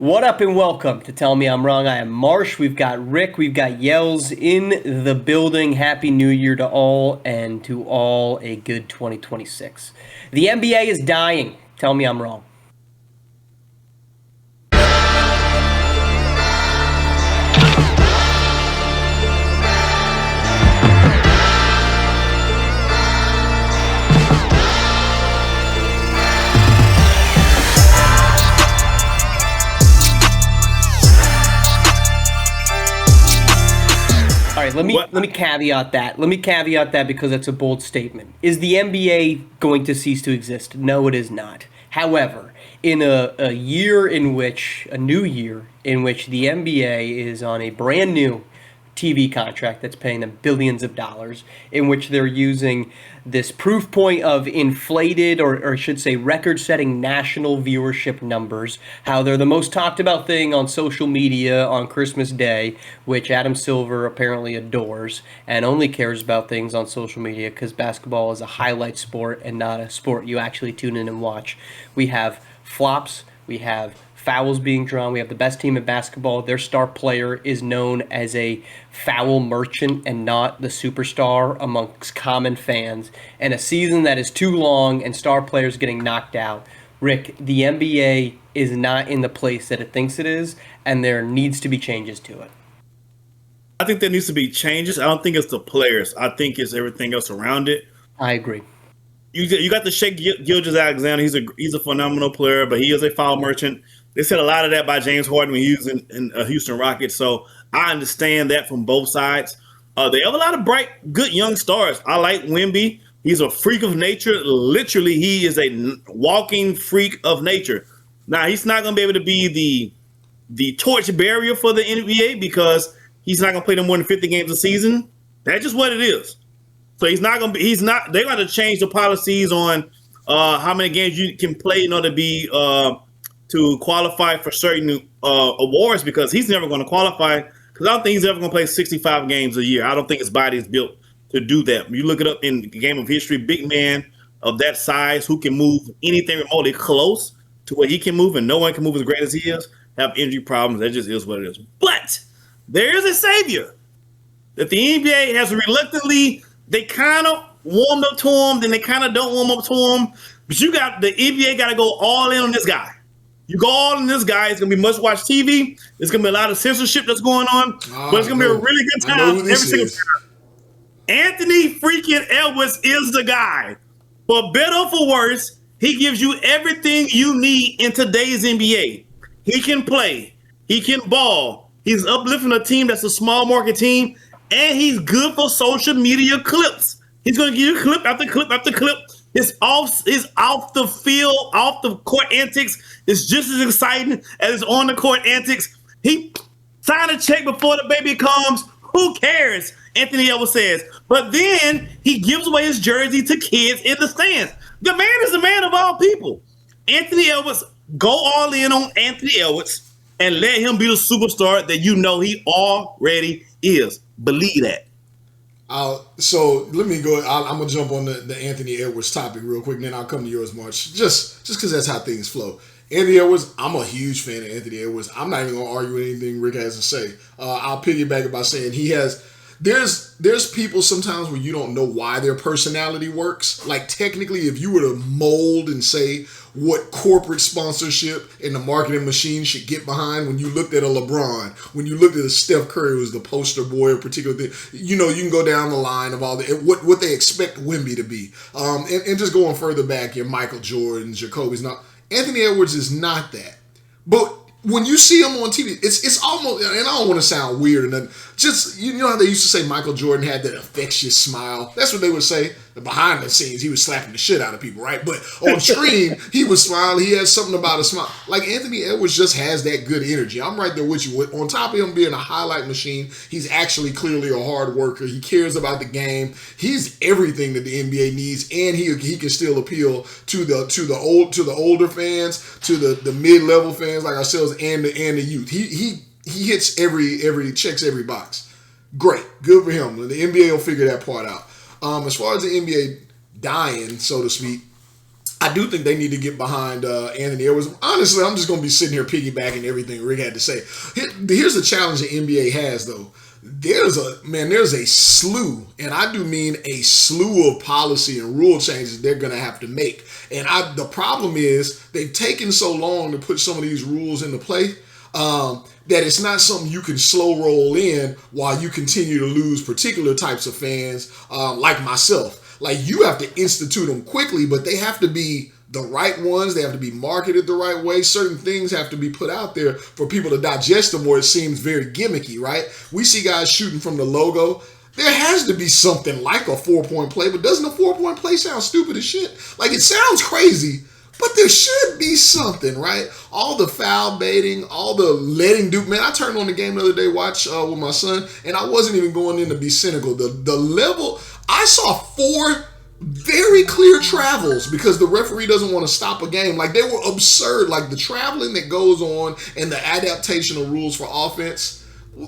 What up and welcome to Tell Me I'm Wrong. I am Marsh. We've got Rick. We've got Yellz in the building. Happy New Year to all, and to all a good 2026. The NBA is dying. Tell me I'm wrong. All right, let me caveat that. Let me caveat that because it's a bold statement. Is the NBA going to cease to exist? No, it is not. However, in a year in which a new year in which the NBA is on a brand new TV contract that's paying them billions of dollars, in which they're using this proof point of inflated, or I should say record-setting national viewership numbers, how they're the most talked about thing on social media on Christmas Day, which Adam Silver apparently adores and only cares about things on social media because basketball is a highlight sport and not a sport you actually tune in and watch. We have flops, we have fouls being drawn. We have the best team in basketball. Their star player is known as a foul merchant and not the superstar amongst common fans. And a season that is too long and star players getting knocked out. Rick, the NBA is not in the place that it thinks it is, and there needs to be changes to it. I think there needs to be changes. I don't think it's the players. I think it's everything else around it. I agree. You got the Shea Gilgeous-Alexander. He's a phenomenal player, but he is a foul merchant. They said a lot of that by James Harden when he was in Houston Rockets. So I understand that from both sides. They have a lot of bright, good young stars. I like Wemby. He's a freak of nature. Literally, he is a walking freak of nature. Now, he's not going to be able to be the torch barrier for the NBA because he's not going to play no more than 50 games a season. That's just what it is. So he's not going to be. He's not. They're going to change the policies on how many games you can play in order to be to qualify for certain awards because he's never going to qualify because I don't think he's ever going to play 65 games a year. I don't think his body is built to do that. You look it up in the game of history, big man of that size who can move anything remotely close to what he can move, and no one can move as great as he is, have injury problems. That just is what it is. But there is a savior that the NBA has reluctantly, they kind of warmed up to him, then they kind of don't warm up to him. But the NBA got to go all in on this guy. You go all in this guy, it's going to be must-watch TV. There's going to be a lot of censorship that's going on, but it's going to be a really good time every single time. Anthony freaking Edwards is the guy. For better or for worse, he gives you everything you need in today's NBA. He can play. He can ball. He's uplifting a team that's a small market team, and he's good for social media clips. He's going to give you clip after clip after clip. His off the field, off the court antics is just as exciting as his on the court antics. He signed a check before the baby comes. Who cares? Anthony Edwards says. But then he gives away his jersey to kids in the stands. The man is the man of all people. Anthony Edwards, go all in on Anthony Edwards and let him be the superstar that you know he already is. Believe that. So let me go. I'm gonna jump on the Anthony Edwards topic real quick, and then I'll come to yours, March. Just because that's how things flow. Anthony Edwards, I'm a huge fan of Anthony Edwards. I'm not even gonna argue with anything Rick has to say. I'll piggyback it by saying he has. There's people sometimes where you don't know why their personality works. Like technically, if you were to mold and say what corporate sponsorship and the marketing machine should get behind, when you looked at a LeBron, when you looked at a Steph Curry, who was the poster boy of particular thing, you can go down the line of all the what they expect Wemby to be, and just going further back, your Michael Jordan, Jacoby's not. Anthony Edwards is not that, but when you see him on TV, it's almost, and I don't want to sound weird, and just, you know how they used to say Michael Jordan had that infectious smile? That's what they would say. Behind the scenes, he was slapping the shit out of people, right? But on screen, he was smiling. He had something about a smile. Like Anthony Edwards just has that good energy. I'm right there with you. On top of him being a highlight machine, he's actually clearly a hard worker. He cares about the game. He's everything that the NBA needs, and he can still appeal to the older fans, to the mid-level fans like ourselves, and the youth. He hits checks every box. Great, good for him. The NBA will figure that part out. As far as the NBA dying, so to speak, I do think they need to get behind Anthony Edwards. Honestly, I'm just going to be sitting here piggybacking everything Rick had to say. Here's the challenge the NBA has, though. There's a slew, and I do mean a slew of policy and rule changes they're going to have to make. And the problem is they've taken so long to put some of these rules into play that it's not something you can slow roll in while you continue to lose particular types of fans like myself. Like, you have to institute them quickly, but they have to be the right ones. They have to be marketed the right way. Certain things have to be put out there for people to digest them, or it seems very gimmicky, right? We see guys shooting from the logo. There has to be something like a 4-point play, but doesn't a 4-point play sound stupid as shit? Like, it sounds crazy, but there should be something, right? All the foul baiting, all the letting do. Man, I turned on the game the other day, watch with my son, and I wasn't even going in to be cynical. The level, I saw 4 very clear travels because the referee doesn't want to stop a game. Like, they were absurd. Like, the traveling that goes on and the adaptation of rules for offense,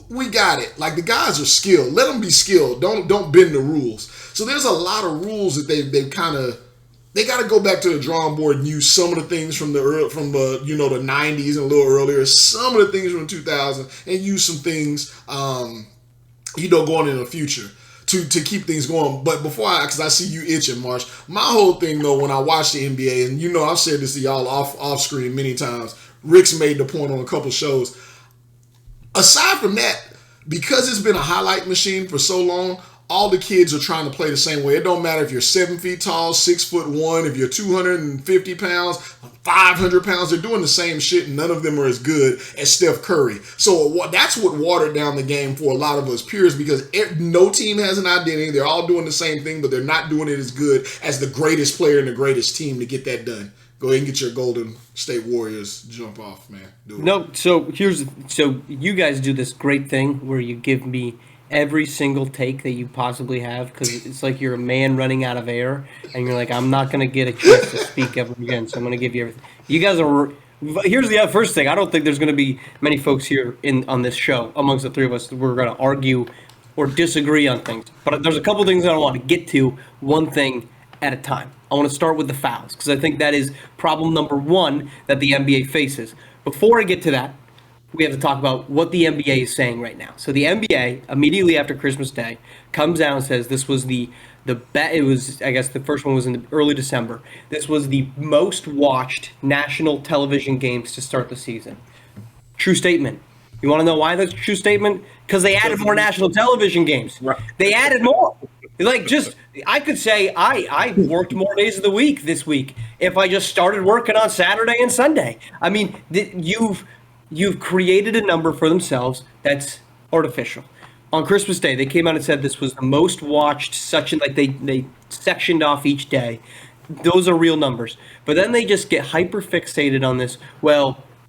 we got it. Like, the guys are skilled. Let them be skilled. Don't bend the rules. So there's a lot of rules that they've kind of, they got to go back to the drawing board and use some of the things from the 90s and a little earlier, some of the things from 2000, and use some things going in the future to keep things going. But because I see you itching, Marsh, my whole thing though, when I watch the NBA, and I've said this to y'all off screen many times, Rick's made the point on a couple shows. Aside from that, because it's been a highlight machine for so long, all the kids are trying to play the same way. It don't matter if you're 7 feet tall, 6'1", if you're 250 pounds, 500 pounds, they're doing the same shit, and none of them are as good as Steph Curry. So that's what watered down the game for a lot of us peers, because no team has an identity. They're all doing the same thing, but they're not doing it as good as the greatest player and the greatest team to get that done. Go ahead and get your Golden State Warriors jump off, man. Do it. No, so you guys do this great thing where you give me every single take that you possibly have, because it's like you're a man running out of air, and you're like, I'm not going to get a chance to speak ever again, so I'm going to give you everything. You guys are. Here's the first thing. I don't think there's going to be many folks here on this show amongst the three of us that we're going to argue or disagree on things. But there's a couple things I want to get to, one thing at a time. I want to start with the fouls, because I think that is problem number one that the NBA faces. Before I get to that, we have to talk about what the NBA is saying right now. So the NBA, immediately after Christmas Day, comes out and says this was it was, I guess the first one was in early December. This was the most watched national television games to start the season. True statement. You want to know why that's a true statement? Because they added more national television games. Right. They added more. I could say I worked more days of the week this week if I just started working on Saturday and Sunday. I mean, You've created a number for themselves that's artificial. On Christmas Day, they came out and said this was the most watched section, like they sectioned off each day. Those are real numbers. But then they just get hyper fixated on this,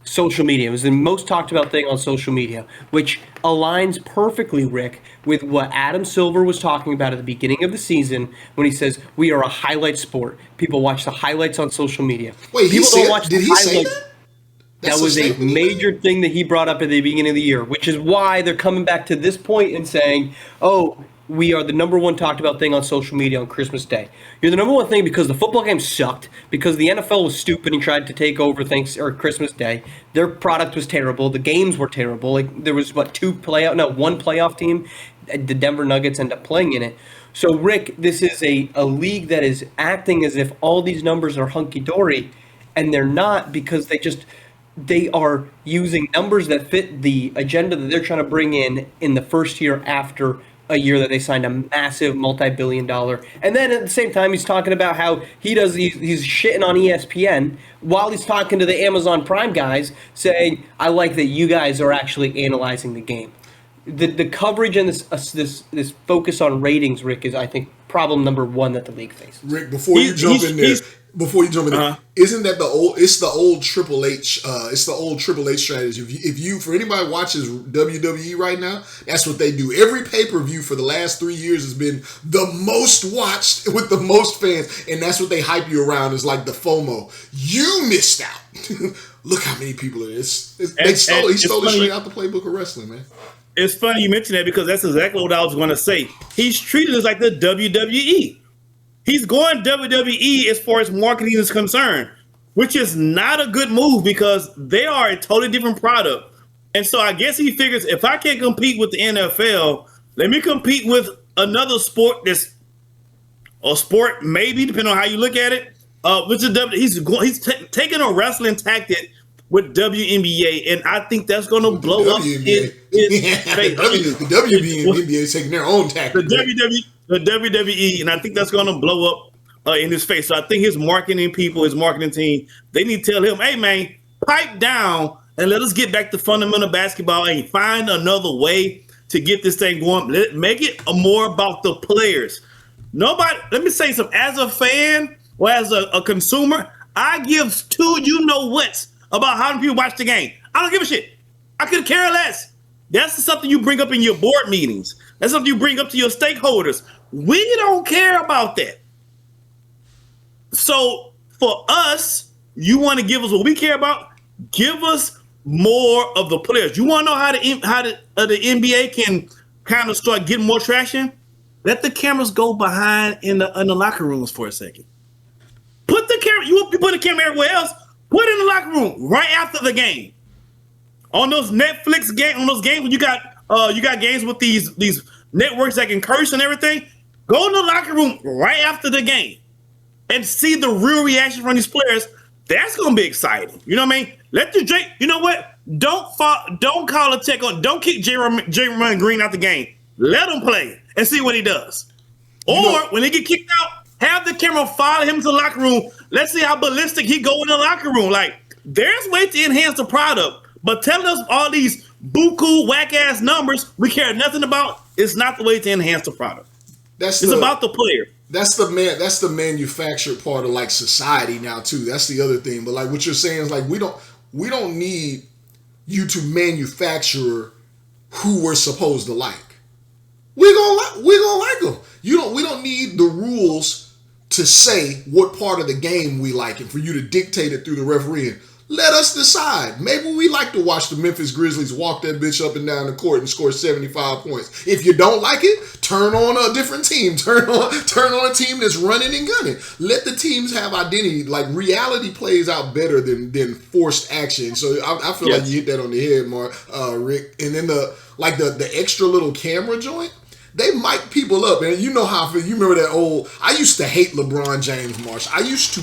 social media. It was the most talked about thing on social media, which aligns perfectly, Rick, with what Adam Silver was talking about at the beginning of the season when he says, we are a highlight sport. People watch the highlights on social media. Wait, People don't watch did the he say highlights. that? That was a major thing that he brought up at the beginning of the year, which is why they're coming back to this point and saying, we are the number one talked about thing on social media on Christmas Day. You're the number one thing because the football game sucked, because the NFL was stupid and tried to take over Christmas Day. Their product was terrible. The games were terrible. Like, there was, one playoff team. The Denver Nuggets end up playing in it. So, Rick, this is a league that is acting as if all these numbers are hunky-dory, and they're not, because they are using numbers that fit the agenda that they're trying to bring in the first year after a year that they signed a massive multi-billion-dollar. And then at the same time, he's talking about how he's shitting on ESPN while he's talking to the Amazon Prime guys, saying, I like that you guys are actually analyzing the game. The coverage and this focus on ratings, Rick, is, I think, problem number one that the league faces. Rick, before you jump in there, isn't that the old Triple H? It's the old Triple H strategy. If you, for anybody watches WWE right now, that's what they do. Every pay-per-view for the last 3 years has been the most watched with the most fans, and that's what they hype you around, is like the FOMO. You missed out. Look how many people it is. He stole it straight out the playbook of wrestling, man. It's funny you mention that, because that's exactly what I was going to say. He's treated as like the WWE. He's going WWE as far as marketing is concerned, which is not a good move because they are a totally different product. And so I guess he figures if I can't compete with the NFL, let me compete with another sport that's or sport maybe depending on how you look at it. Which is he's taking a wrestling tactic with WNBA, and I think that's going to blow up. The WNBA is taking their own tactic. The WWE, and I think that's going to blow up in his face. So I think his marketing people, his marketing team, they need to tell him, "Hey man, pipe down and let us get back to fundamental basketball and find another way to get this thing going. Make it more about the players." Nobody. Let me say something. As a fan or as a consumer, I give two you know whats about how many people watch the game. I don't give a shit. I could care less. That's something you bring up in your board meetings. That's something you bring up to your stakeholders. We don't care about that. So for us, you want to give us what we care about? Give us more of the players. You want to know how the NBA can kind of start getting more traction? Let the cameras go behind in the locker rooms for a second. Put the camera. You put the camera everywhere else. Put it in the locker room right after the game. On those Netflix games, on those games when you got games with these networks that can curse and everything. Go in the locker room right after the game and see the real reaction from these players. That's gonna be exciting. You know what I mean? Let the Drake. You know what? Don't call a check on. Don't kick J-Ron Green out the game. Let him play and see what he does. Or when they get kicked out, have the camera follow him to the locker room. Let's see how ballistic he go in the locker room. Like, there's ways to enhance the product, but telling us all these buku whack ass numbers we care nothing about is not the way to enhance the product. It's about the player. That's the manufactured part of like society now too. That's the other thing. But like what you're saying is like we don't need you to manufacture who we're supposed to like. We're gonna like them. We don't need the rules to say what part of the game we like and for you to dictate it through the refereeing. Let us decide. Maybe we like to watch the Memphis Grizzlies walk that bitch up and down the court and score 75 points. If you don't like it, turn on a different team. Turn on a team that's running and gunning. Let the teams have identity. Like reality plays out better than forced action. So I feel like you hit that on the head, Mark, Rick. And then the extra little camera joint. They mic people up, and you know how you remember that old. I used to hate LeBron James, Marsh. I used to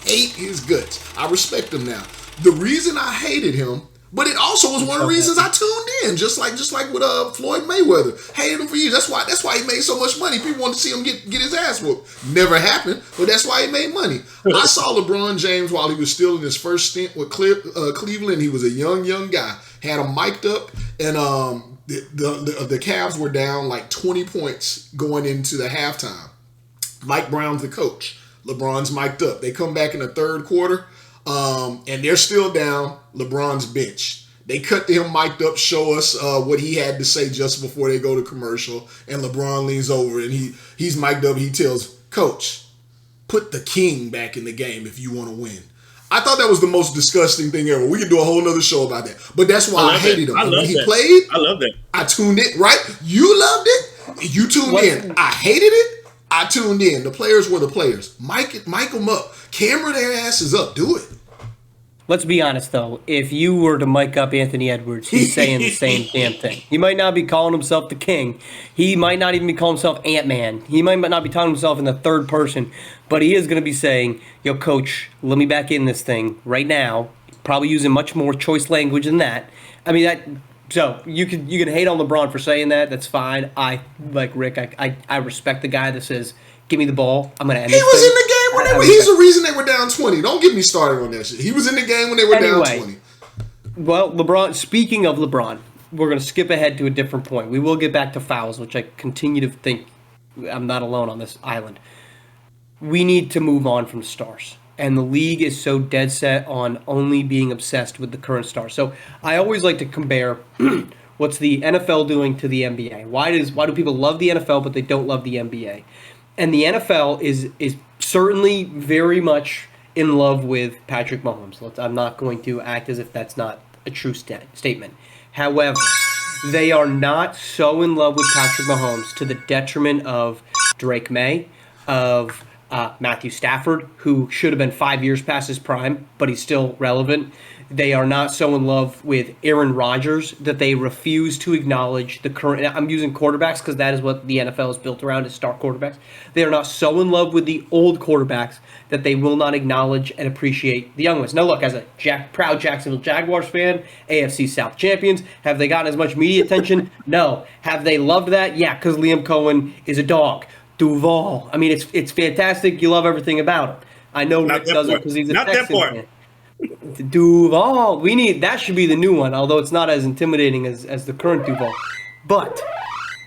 hate his guts. I respect him now. The reason I hated him, but it also was one of the reasons I tuned in, just like with Floyd Mayweather. Hated him for years. That's why he made so much money. People wanted to see him get his ass whooped. Never happened, but that's why he made money. I saw LeBron James while he was still in his first stint with Cleveland. He was a young guy. Had him mic'd up, and the Cavs were down like 20 points going into the halftime. Mike Brown's the coach. LeBron's mic'd up. They come back in the third quarter. And they're still down. LeBron's bench. They cut to him mic'd up, show us what he had to say just before they go to commercial. And LeBron leans over and he's mic'd up. He tells Coach, put the king back in the game if you want to win. I thought that was the most disgusting thing ever. We could do a whole nother show about that. But that's why I hated him. When he played, I love that. I tuned in, right? You loved it. You tuned in. I hated it. I tuned in. The players were the players. Mic them up. Camera their asses up. Do it. Let's be honest, though. If you were to mic up Anthony Edwards, he's saying the same damn thing. He might not be calling himself the king. He might not even be calling himself Ant-Man. He might not be calling himself in the third person. But he is going to be saying, yo, coach, let me back in this thing right now. Probably using much more choice language than that. I mean, so you can hate on LeBron for saying that. That's fine. I, like Rick, I respect the guy that says, give me the ball. I'm going to end this thing. He was in the game when he's the reason they were down 20. Don't get me started on that shit. He was in the game when they were down 20. Well, LeBron, speaking of LeBron, we're going to skip ahead to a different point. We will get back to fouls, which I continue to think I'm not alone on this island. We need to move on from stars. And the league is so dead set on only being obsessed with the current stars. So I always like to compare what's the NFL doing to the NBA. Why do people love the NFL but they don't love the NBA? And the NFL is certainly very much in love with Patrick Mahomes. I'm not going to act as if that's not a true statement. However, they are not so in love with Patrick Mahomes to the detriment of Drake May, of Matthew Stafford, who should have been 5 years past his prime, but he's still relevant. They are not so in love with Aaron Rodgers that they refuse to acknowledge the current. I'm using quarterbacks because that is what the NFL is built around, is star quarterbacks. They are not so in love with the old quarterbacks that they will not acknowledge and appreciate the young ones. Now, look, as a proud Jacksonville Jaguars fan, AFC South champions, have they gotten as much media attention? No. Have they loved that? Yeah, because Liam Cohen is a dog. Duval. I mean, it's fantastic. You love everything about him. I know Nick doesn't because he's a Texans fan. Duval. That should be the new one, although it's not as intimidating as the current Duval. But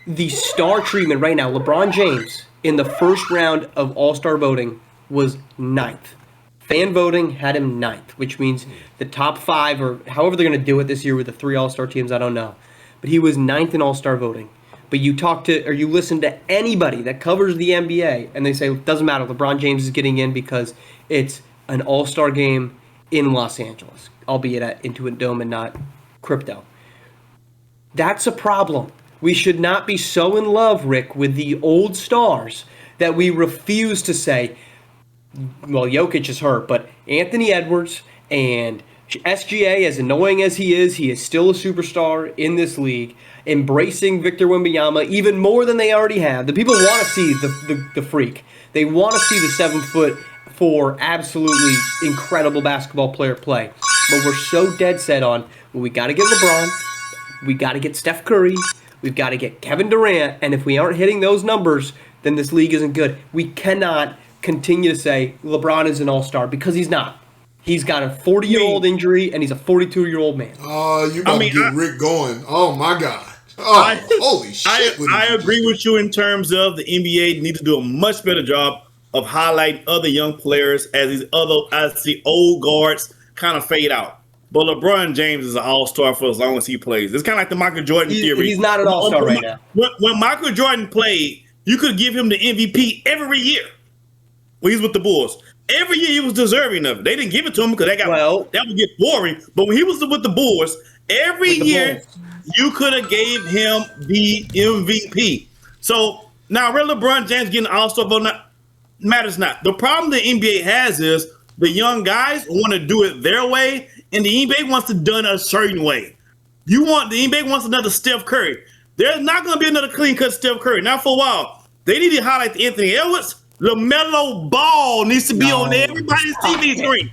the star treatment right now, LeBron James, in the first round of All-Star voting, was 9th. Fan voting had him 9th, which means the top 5, or however they're going to do it this year with the 3 All-Star teams, I don't know. But he was 9th in All-Star voting. But you talk to, or you listen to anybody that covers the NBA, and they say, it doesn't matter, LeBron James is getting in because it's an All-Star game in Los Angeles, albeit at Intuit Dome and not crypto. That's a problem. We should not be so in love, Rick, with the old stars that we refuse to say, well, Jokic is hurt, but Anthony Edwards and SGA, as annoying as he is still a superstar in this league, embracing Victor Wembanyama even more than they already have. The people want to see the freak. They want to see the 7'4", absolutely incredible basketball player play. But we're so dead set on, well, we got to get LeBron, we got to get Steph Curry, we've got to get Kevin Durant, and if we aren't hitting those numbers, then this league isn't good. We cannot continue to say LeBron is an all-star because he's not. He's got a 40-year-old injury, and he's a 42-year-old man. You about to get Rick going. Oh, my God. Oh, holy shit. I agree with you in terms of the NBA needs to do a much better job of highlighting other young players as the old guards kind of fade out. But LeBron James is an all-star for as long as he plays. It's kind of like the Michael Jordan theory. He's not an all-star right now. When Michael Jordan played, you could give him the MVP every year when he's with the Bulls. Every year he was deserving of it. They didn't give it to him because that would get boring. But when he was with the Bulls, every year you could have gave him the MVP. So now, really, LeBron James getting an all-star vote matters not. The problem the NBA has is the young guys want to do it their way, and the NBA wants it done a certain way. The NBA wants another Steph Curry. There's not going to be another clean-cut Steph Curry. Now, for a while, they need to highlight Anthony Edwards. LaMelo Ball needs to be on everybody's TV screen.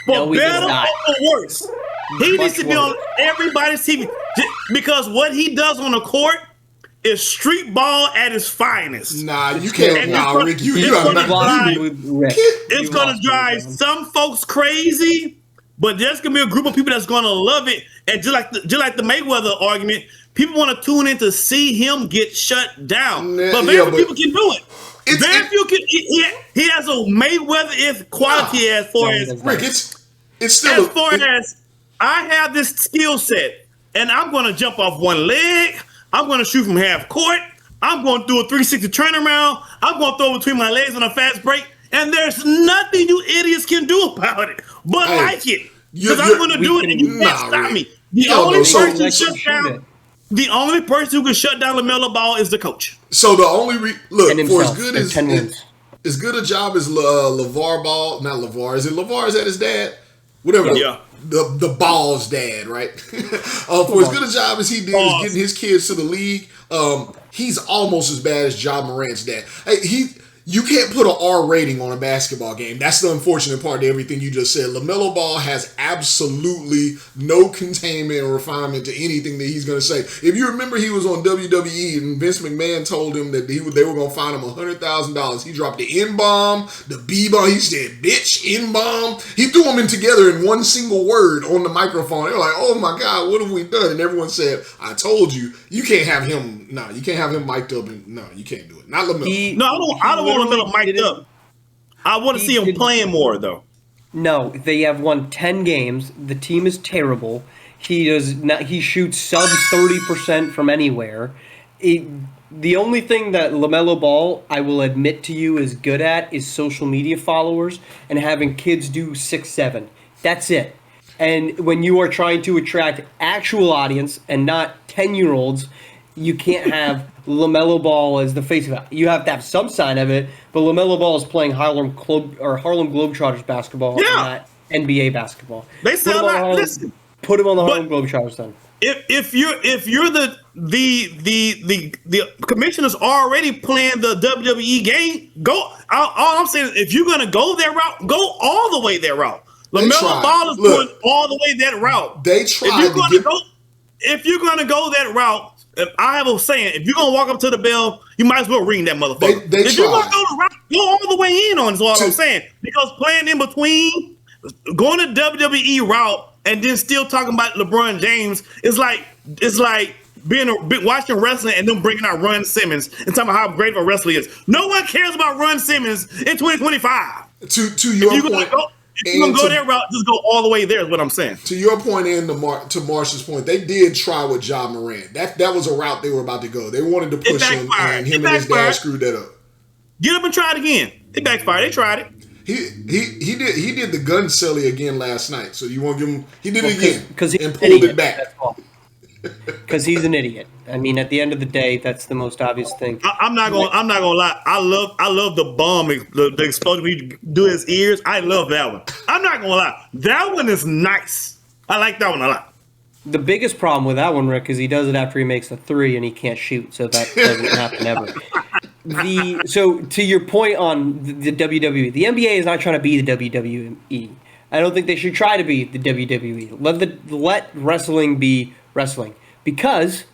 For better or for worse, he needs to be on everybody's TV because what he does on the court is street ball at its finest. Nah, you can't. Rick, it's going to drive some folks crazy, but there's going to be a group of people that's going to love it. And just like the Mayweather argument, people want to tune in to see him get shut down. But very few people can do it. Very few can. He has a Mayweather quality as far as Rick. It's still as far as I have this skill set, and I'm going to jump off one leg. I'm going to shoot from half court. I'm going to do a 360 turnaround. I'm going to throw between my legs on a fast break, and there's nothing you idiots can do about it but like it. Because I'm going to do it, and you can't stop me. The only person who can shut down LaMelo Ball is the coach. So the only for as good a job as LeVar Ball, not LeVar. Is it LeVar? Is that his dad? Whatever. Yeah. The Ball's dad, right? For as good a job as he did getting his kids to the league, he's almost as bad as Ja Morant's dad. You can't put an R rating on a basketball game. That's the unfortunate part of everything you just said. LaMelo Ball has absolutely no containment or refinement to anything that he's going to say. If you remember, he was on WWE and Vince McMahon told him that they were going to fine him $100,000. He dropped the N-bomb, the B-bomb. He said, bitch, N-bomb. He threw them in together in one single word on the microphone. They were like, oh my God, what have we done? And everyone said, I told you, you can't have him. No, you can't have him mic'd up. No, you can't do it. Not LaMelo. I don't want LaMelo mic'd up. I want to see him playing more, though. No, they have won 10 games. The team is terrible. He shoots sub 30% from anywhere. The only thing that LaMelo Ball, I will admit to you, is good at is social media followers and having kids do 6'7". That's it. And when you are trying to attract actual audience and not 10-year-olds, You can't have LaMelo Ball as the face of it. You have to have some sign of it, but LaMelo Ball is playing Harlem Globetrotters basketball and Yeah, not NBA basketball. they sell out. Listen, Put him on the but Harlem Globetrotters then. if you're the commissioners already playing the WWE game, go. All I'm saying is, if you're gonna go that route, go all the way that route. LaMelo Ball is going all the way that route. They tried If you're gonna go that route, if I have a saying, if you're gonna walk up to the bell, you might as well ring that motherfucker. If you're gonna go the route, go all the way in on is all I'm saying. Because playing in between, going the WWE route, and then still talking about LeBron James is like watching wrestling and then bringing out Ron Simmons and talking about how great of a wrestler he is. No one cares about Ron Simmons in 2025. To your point. If you're going to go that route, just go all the way there is what I'm saying. To your point and to Marsh's point, they did try with Ja Morant. That was a route they were about to go. They wanted to push him, and him and his dad screwed that up. Get up and try it again. It backfired. They tried it. He did the gun silly again last night. So you won't give him. He did it again and pulled idiot. it back. Because he's an idiot. I mean, at the end of the day, that's the most obvious thing. I'm not gonna lie. I love the bomb, the explosion we do his ears. I love that one. I'm not gonna lie. That one is nice. I like that one a lot. The biggest problem with that one, Rick, is he does it after he makes a three and he can't shoot, so that doesn't happen ever. So to your point on the WWE, the NBA is not trying to be the WWE. I don't think they should try to be the WWE. Let wrestling be wrestling, because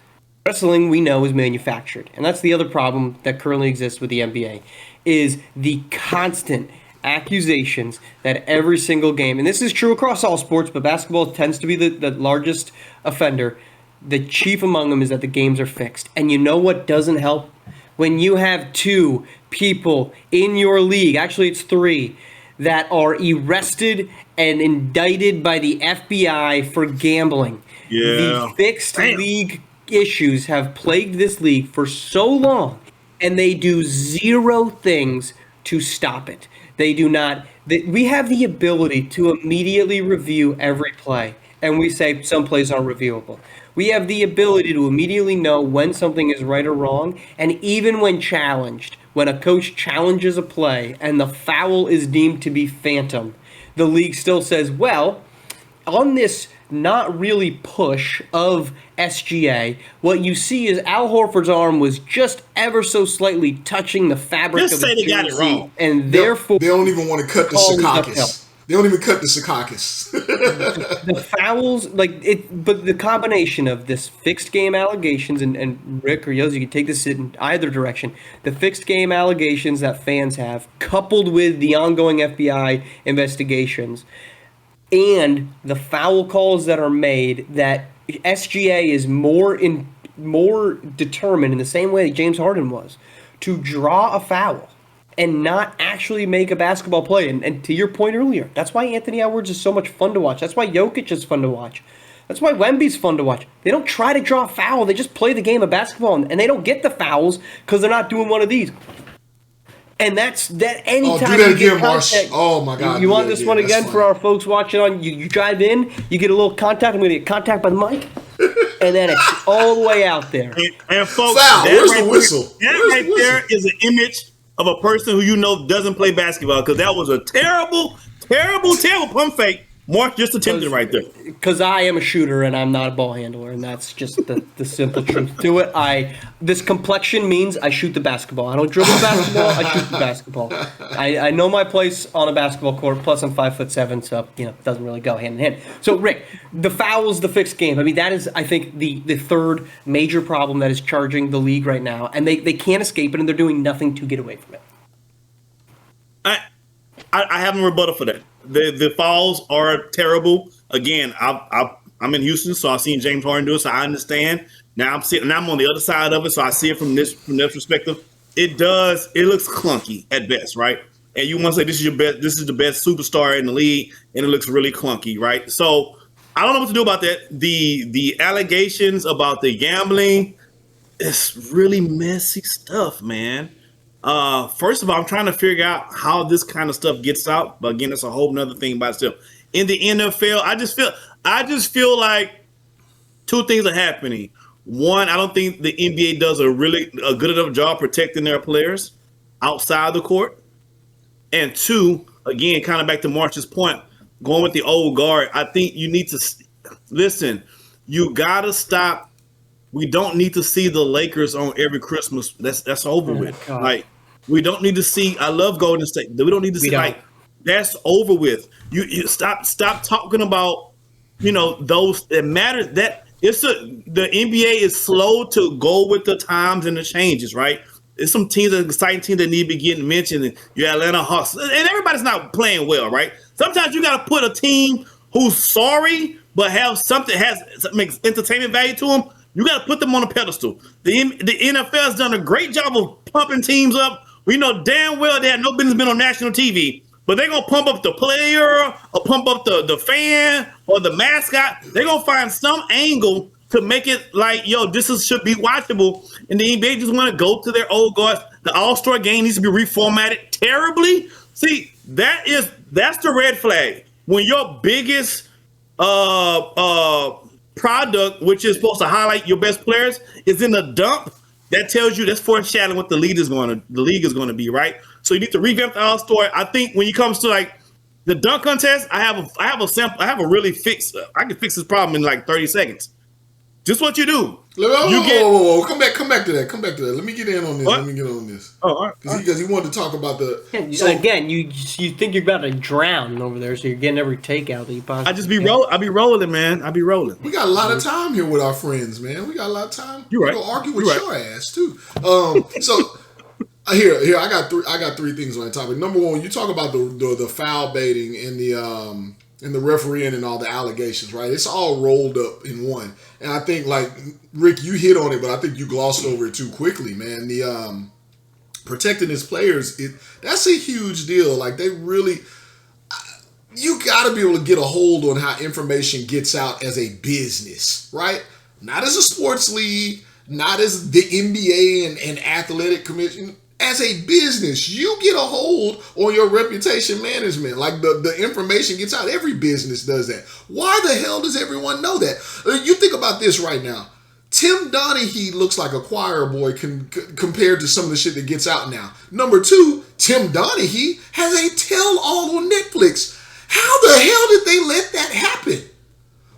wrestling, we know, is manufactured. And that's the other problem that currently exists with the NBA, is the constant accusations that every single game, and this is true across all sports, but basketball tends to be the largest offender. The chief among them is that the games are fixed. And you know what doesn't help? When you have two people in your league, actually it's three, that are arrested and indicted by the FBI for gambling. Yeah. The fixed league issues have plagued this league for so long, and they do zero things to stop it. They do not. We have the ability to immediately review every play, and we say some plays aren't reviewable. We have the ability to immediately know when something is right or wrong, and even when challenged, when a coach challenges a play and the foul is deemed to be phantom, the league still says, well, on this not really push of SGA, what you see is Al Horford's arm was just ever so slightly touching the fabric Just of say the they got it jersey, wrong. and therefore they don't even want to cut the Secaucus. They don't even cut the Secaucus. The fouls, but the combination of this fixed game allegations, and Rick or Yellz, you can take this in either direction. The fixed game allegations that fans have, coupled with the ongoing FBI investigations, and the foul calls that are made, that SGA is more determined in the same way that James Harden was to draw a foul and not actually make a basketball play. And to your point earlier, that's why Anthony Edwards is so much fun to watch. That's why Jokic is fun to watch. That's why Wemby's fun to watch. They don't try to draw a foul. They just play the game of basketball, and they don't get the fouls because they're not doing one of these. And that's that. Anytime do that you get again, Marsh. contact, Oh my God! You want this one again for our folks watching on? You drive in, you get a little contact. I'm going to get contact by the mic, and then it's all the way out there. And folks, foul. Where's the whistle? That there is an image of a person who you know doesn't play basketball, because that was a terrible pump fake. Mark just attempted right there. Because I am a shooter and I'm not a ball handler, and that's just the simple truth to it. This complexion means I shoot the basketball. I don't dribble the basketball, I shoot the basketball. I know my place on a basketball court, plus I'm 5'7", so it doesn't really go hand in hand. So Rick, the foul's the fixed game. I mean, that is, I think, the third major problem that is charging the league right now, and they can't escape it, and they're doing nothing to get away from it. I have no rebuttal for that. The fouls are terrible. Again, I'm in Houston, so I've seen James Harden do it, so I understand. Now I'm on the other side of it, so I see it from this perspective. It looks clunky at best, right? And you want to say this is the best superstar in the league, and it looks really clunky, right? So I don't know what to do about that. The allegations about the gambling, it's really messy stuff, man. First of all, I'm trying to figure out how this kind of stuff gets out, but again, it's a whole nother thing by itself. In the NFL, I just feel like two things are happening. One, I don't think the NBA does a good enough job protecting their players outside the court. And two, again, kind of back to Marsh's point, going with the old guard, I think you need to listen. You gotta stop. We don't need to see the Lakers on every Christmas. That's over with. God. Like, we don't need to see. I love Golden State. We don't need to see don't. like that's over with. You stop talking about those that matter. That the NBA is slow to go with the times and the changes. Right. There's some teams, exciting teams that need to be getting mentioned. And your Atlanta Hawks, and everybody's not playing well. Right. Sometimes you got to put a team who's sorry but have something makes entertainment value to them. You got to put them on a pedestal. The NFL has done a great job of pumping teams up. We know damn well they had no business being on national TV, but they're going to pump up the player or pump up the fan or the mascot. They're going to find some angle to make it like, should be watchable. And the NBA just want to go to their old guards. The All-Star game needs to be reformatted terribly. See, that's the red flag. When your biggest product, which is supposed to highlight your best players, is in the dump, that tells you that's foreshadowing what the league is going to be, right? So you need to revamp the All-Star. I think when it comes to like the dunk contest, I have a really I can fix this problem in like 30 seconds. Just what you do. Whoa. Come back to that. Let me get in on this. What? Let me get on this. Oh, all right. Because he wanted to talk about the. Again, you think you're about to drown over there, so you're getting every takeout that you possibly. I be rolling, man. I be rolling. We got a lot of time here with our friends, man. We got a lot of time. You right. We'll argue with You your ass too. So here I got three things on that topic. Number one, you talk about the foul baiting and the refereeing and all the allegations, right? It's all rolled up in one. And I think, like, Rick, you hit on it, but I think you glossed over it too quickly, man. The protecting his players, that's a huge deal. Like, they really, you got to be able to get a hold on how information gets out as a business, right? Not as a sports league, not as the NBA and athletic commission. As a business, you get a hold on your reputation management. Like the information gets out. Every business does that. Why the hell does everyone know that? You think about this right now. Tim Donaghy looks like a choir boy compared to some of the shit that gets out now. Number two, Tim Donaghy has a tell-all on Netflix. How the hell did they let that happen?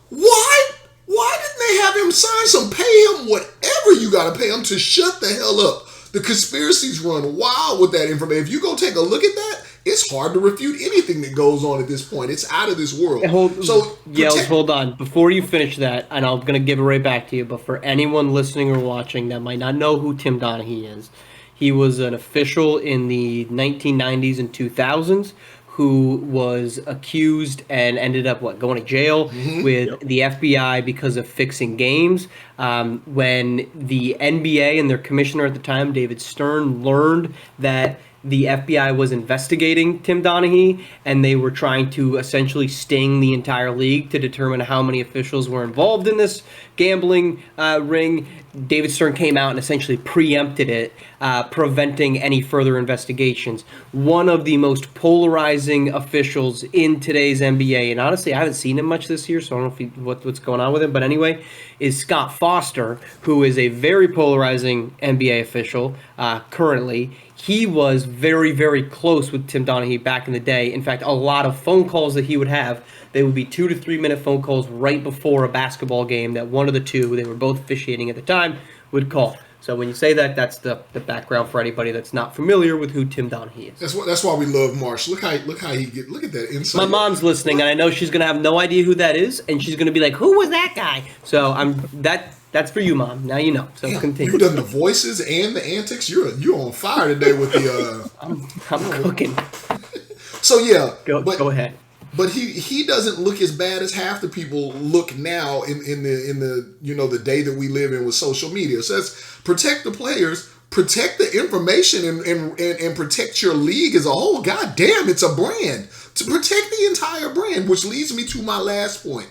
Why didn't they have him sign pay him whatever you got to pay him to shut the hell up? The conspiracies run wild with that information. If you go take a look at that, it's hard to refute anything that goes on at this point. It's out of this world. Hold on. Before you finish that, and I'm going to give it right back to you, but for anyone listening or watching that might not know who Tim Donaghy is, he was an official in the 1990s and 2000s who was accused and ended up going to jail with the FBI because of fixing games. When the NBA and their commissioner at the time, David Stern, learned that the FBI was investigating Tim Donaghy and they were trying to essentially sting the entire league to determine how many officials were involved in this gambling ring, David Stern came out and essentially preempted it, preventing any further investigations. One of the most polarizing officials in today's NBA, and honestly, I haven't seen him much this year, so I don't know what's going on with him, but anyway, is Scott Foster, who is a very polarizing NBA official currently. He was very, very close with Tim Donaghy back in the day. In fact, a lot of phone calls that he would have, they would be 2 to 3 minute phone calls right before a basketball game that one of the two, they were both officiating at the time, would call. So when you say that, that's the background for anybody that's not familiar with who Tim Donaghy is. That's why we love Marsh. Look at that insight. My mom's listening, and I know she's gonna have no idea who that is, and she's gonna be like, "Who was that guy?" So that's for you, Mom. Now you know. So continue. You've done the voices and the antics. You're on fire today with the. I'm cooking. So yeah, go ahead. But he doesn't look as bad as half the people look now in the the day that we live in with social media. So that's protect the players, protect the information, and protect your league as a whole. God damn, it's a brand. To protect the entire brand, which leads me to my last point,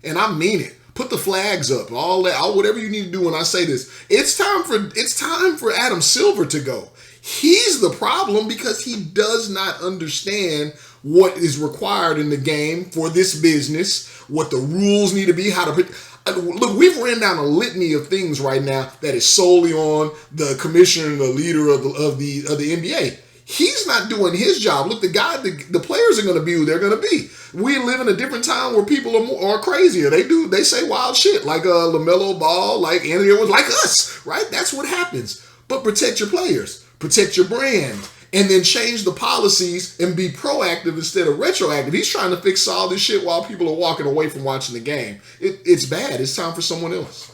and I mean it. Put the flags up, all whatever you need to do when I say this. It's time for Adam Silver to go. He's the problem because he does not understand what is required in the game for this business, what the rules need to be, how to. Look, we've ran down a litany of things right now that is solely on the commissioner and the leader of the NBA. He's not doing his job. Look, the players are going to be who they're going to be. We live in a different time where people are crazier. They say wild shit like LaMelo Ball, like Anthony Edwards, like us, right? That's what happens. But protect your players, protect your brand, and then change the policies and be proactive instead of retroactive. He's trying to fix all this shit while people are walking away from watching the game. It's bad. It's time for someone else.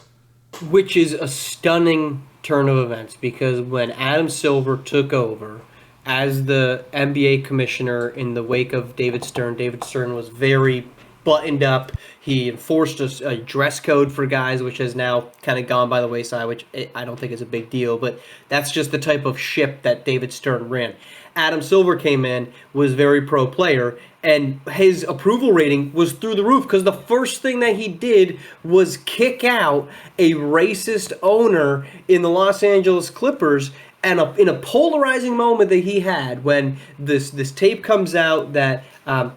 Which is a stunning turn of events, because when Adam Silver took over as the NBA commissioner in the wake of David Stern was very buttoned up. He enforced a dress code for guys, which has now kind of gone by the wayside, which I don't think is a big deal, but that's just the type of ship that David Stern ran. Adam Silver came in, was very pro-player, and his approval rating was through the roof because the first thing that he did was kick out a racist owner in the Los Angeles Clippers. And in a polarizing moment that he had when this tape comes out that I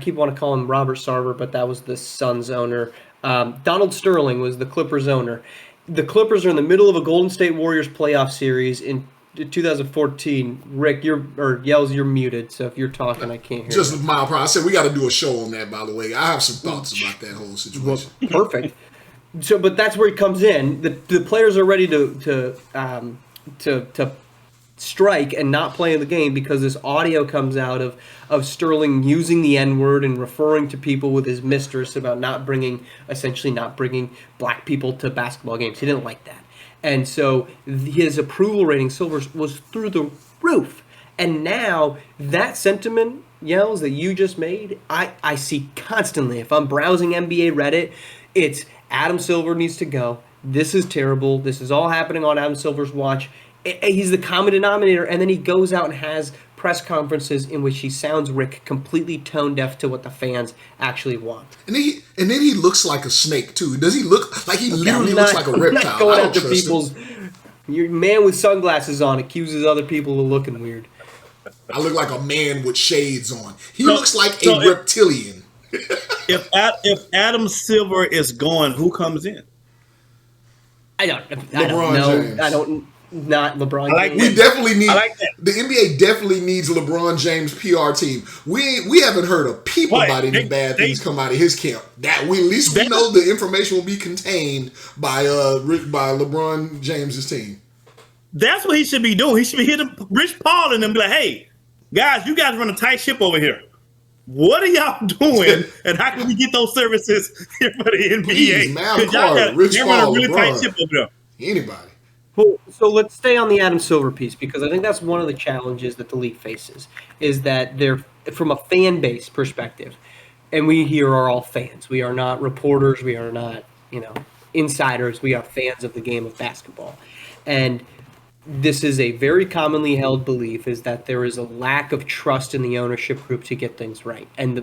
keep wanting to call him Robert Sarver, but that was the Suns owner. Donald Sterling was the Clippers owner. The Clippers are in the middle of a Golden State Warriors playoff series in 2014. Rick, Yellz, you're muted, so if you're talking, I can't hear Just you. a mile per hour. I said we got to do a show on that, by the way. I have some thoughts about that whole situation. Well, perfect. So, but that's where he comes in. The players are ready to strike and not play in the game because this audio comes out of Sterling using the N-word and referring to people with his mistress about essentially not bringing black people to basketball games. He didn't like that. And so his approval rating, Silver's, was through the roof. And now that sentiment, Yellz, that you just made, I see constantly. If I'm browsing NBA Reddit, it's Adam Silver needs to go. This is terrible. This is all happening on Adam Silver's watch. He's the common denominator, and then he goes out and has press conferences in which he sounds, Rick, completely tone deaf to what the fans actually want. And then he looks like a snake too. Does he look like he literally looks like a reptile? I'm not going after people's. Your man with sunglasses on accuses other people of looking weird. I look like a man with shades on. He looks like a reptilian. If Adam Silver is gone, who comes in? I don't know. James. I don't. Not LeBron. We definitely need. I like that. The NBA definitely needs LeBron James' PR team. We haven't heard a peep about any bad things come out of his camp. That we at least we know the information will be contained by LeBron James's team. That's what he should be doing. He should be hitting Rich Paul and them, be like, "Hey, guys, you guys run a tight ship over here. What are y'all doing? And how can we get those services here for the NBA? Please, Mal Carter, Rich Y'all run Paul, a really tight LeBron. ship over there." Anybody. Well, so let's stay on the Adam Silver piece, because I think that's one of the challenges that the league faces, is that they're, from a fan base perspective, and we here are all fans. We are not reporters. We are not, insiders. We are fans of the game of basketball. And this is a very commonly held belief, is that there is a lack of trust in the ownership group to get things right. And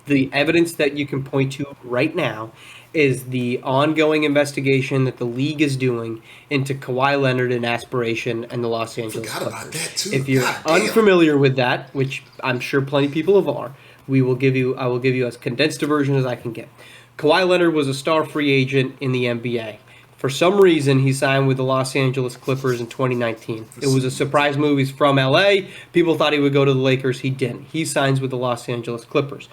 the evidence that you can point to right now is the ongoing investigation that the league is doing into Kawhi Leonard and aspiration and the Los Angeles Clippers. About that too. If you're unfamiliar with that, which I'm sure plenty of people are, I will give you as condensed a version as I can get. Kawhi Leonard was a star free agent in the NBA. For some reason, he signed with the Los Angeles Clippers in 2019. It was a surprise move. He's from LA. People thought he would go to the Lakers. He didn't. He signs with the Los Angeles Clippers.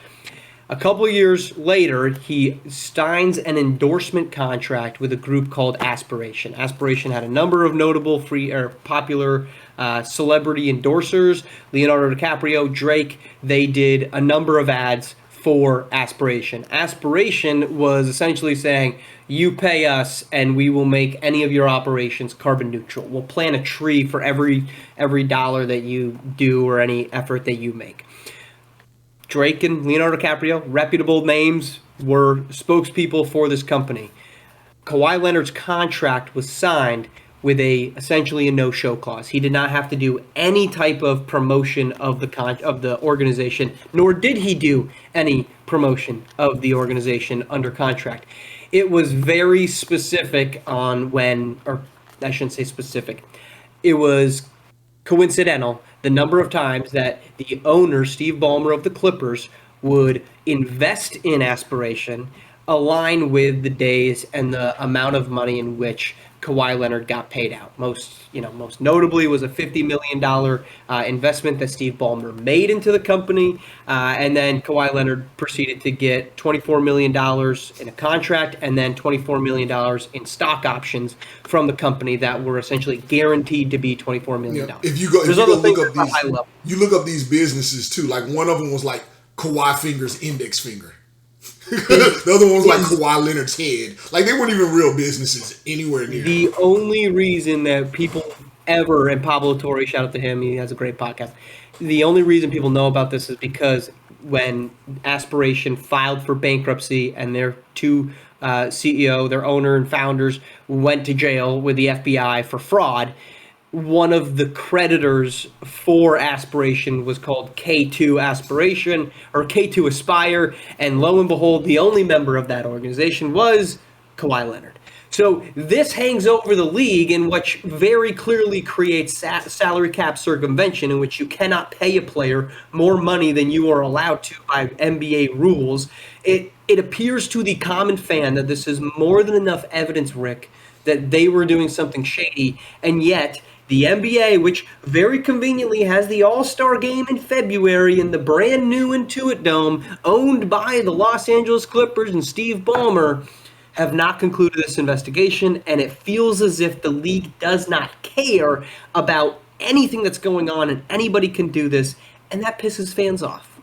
A couple of years later, he signs an endorsement contract with a group called Aspiration. Aspiration had a number of notable popular celebrity endorsers. Leonardo DiCaprio, Drake. They did a number of ads for Aspiration. Aspiration was essentially saying, you pay us and we will make any of your operations carbon neutral. We'll plant a tree for every dollar that you do or any effort that you make. Drake and Leonardo DiCaprio, reputable names, were spokespeople for this company. Kawhi Leonard's contract was signed with essentially a no-show clause. He did not have to do any type of promotion of the organization, nor did he do any promotion of the organization under contract. It was very specific on when, or I shouldn't say specific, it was coincidental the number of times that the owner, Steve Ballmer of the Clippers, would invest in Aspiration, align with the days and the amount of money in which Kawhi Leonard got paid out. Most notably was a $50 million investment that Steve Ballmer made into the company, and then Kawhi Leonard proceeded to get $24 million in a contract and then $24 million in stock options from the company that were essentially guaranteed to be $24 million. Yeah. If you go look up these businesses too. Like one of them was like Kawhi Finger's index finger. The other one was like Kawhi Leonard's head. Like they weren't even real businesses anywhere near. The only reason that people ever, and Pablo Torre, shout out to him, he has a great podcast. The only reason people know about this is because when Aspiration filed for bankruptcy and their two CEO, their owner and founders went to jail with the FBI for fraud, one of the creditors for Aspiration was called K2 Aspiration or K2 Aspire, and lo and behold, the only member of that organization was Kawhi Leonard. So this hangs over the league, in which very clearly creates salary cap circumvention, in which you cannot pay a player more money than you are allowed to by NBA rules. It appears to the common fan that this is more than enough evidence, Rick, that they were doing something shady, and yet the NBA, which very conveniently has the All-Star Game in February in the brand new Intuit Dome, owned by the Los Angeles Clippers and Steve Ballmer, have not concluded this investigation, and it feels as if the league does not care about anything that's going on, and anybody can do this, and that pisses fans off.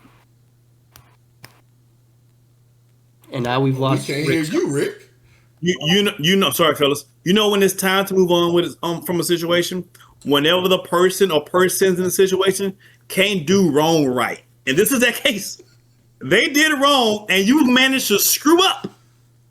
And now we've lost. We can't hear you, Rick. You know, sorry, fellas. You know when it's time to move on with from a situation, whenever the person or persons in the situation can't do wrong right, and this is that case. They did wrong, and you managed to screw up.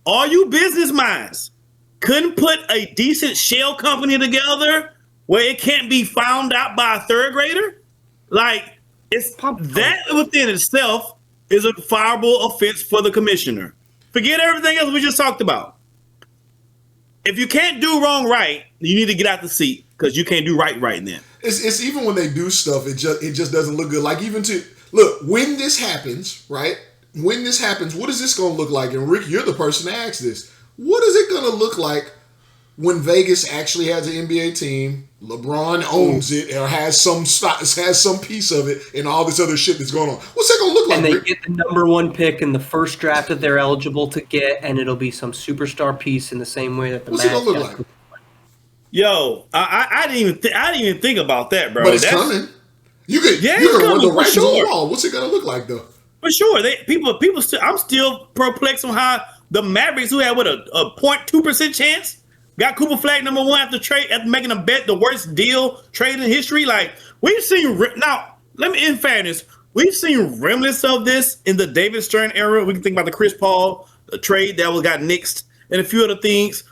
All you business minds couldn't put a decent shell company together where it can't be found out by a third grader. Like it's that within itself is a fireable offense for the commissioner. Forget everything else we just talked about. If you can't do wrong right, you need to get out the seat because you can't do right then. It's even when they do stuff, it just doesn't look good. Like even to look when this happens, right? When this happens, what is this going to look like? And Rick, you're the person to ask this. What is it going to look like when Vegas actually has an NBA team? LeBron owns it or has some piece of it, and all this other shit that's going on. What's that going to look like? And they Rick? get the number one pick in the first draft that they're eligible to get, and it'll be some superstar piece in the same way that the What's it going to look like? Yo, I didn't even think about that, bro. But it's coming. You can run the right on the wall. What's it going to look like though? For sure, people still. I'm still perplexed on how the Mavericks, who had a 0.2% chance, got Cooper Flag number one after making a bet, the worst deal trade in history. Like we've seen now. In fairness, we've seen remnants of this in the David Stern era. We can think about the Chris Paul trade that got nixed, and a few other things.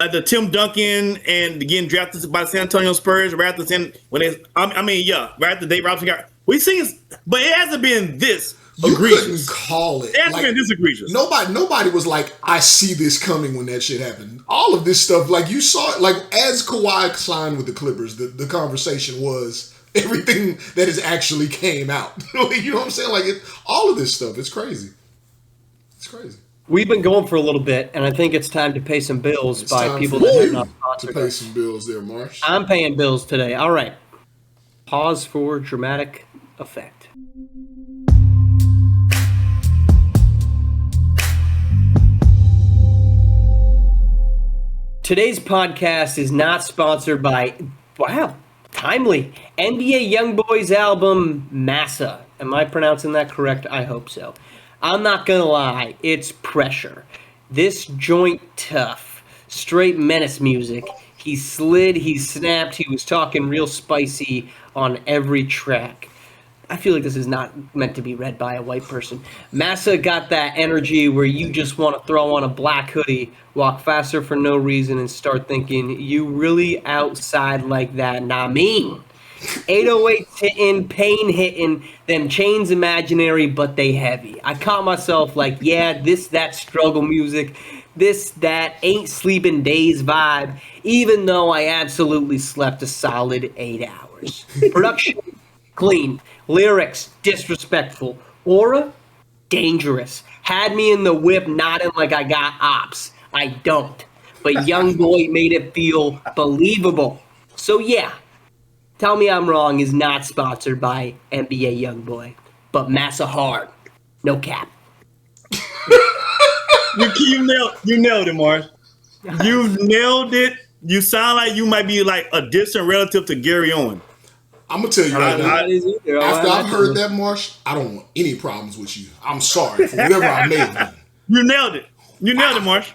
The Tim Duncan and getting drafted by the San Antonio Spurs right after right after Dave Robinson got. We've seen, but it hasn't been this. You egregious. couldn't call it. That's been this egregious. Nobody was like, I see this coming when that shit happened. All of this stuff, like you saw it, like as Kawhi signed with the Clippers, the conversation was everything that has actually came out. You know what I'm saying? Like all of this stuff, it's crazy. It's crazy. We've been going for a little bit, and I think it's time to pay some bills by people that have not sponsored to pay us. some bills there, Marsh. I'm paying bills today. All right. Pause for dramatic effect. Today's podcast is not sponsored by, timely, NBA Youngboys album, Massa. Am I pronouncing that correct? I hope so. I'm not gonna lie, it's pressure. This joint tough, straight menace music. He slid, he snapped, he was talking real spicy on every track. I feel like this is not meant to be read by a white person. Massa got that energy where you just want to throw on a black hoodie, walk faster for no reason, and start thinking, you really outside like that, nah mean. 808s hitting, pain hitting, them chains imaginary, but they heavy. I caught myself like, yeah, that struggle music, that ain't sleeping days vibe, even though I absolutely slept a solid 8 hours. Production, clean. Lyrics, disrespectful. Aura, dangerous. Had me in the whip nodding like I got ops. I don't. But Young Boy made it feel believable. So yeah, Tell Me I'm Wrong is not sponsored by NBA Young Boy, but Massa Hard. No cap. You nailed it, Marsh. You nailed it. You sound like you might be like a distant relative to Gary Owen. I'm gonna tell you right now. After I've heard that, Marsh, I don't want any problems with you. I'm sorry for whatever I may have done. You nailed it. You nailed it, Marsh.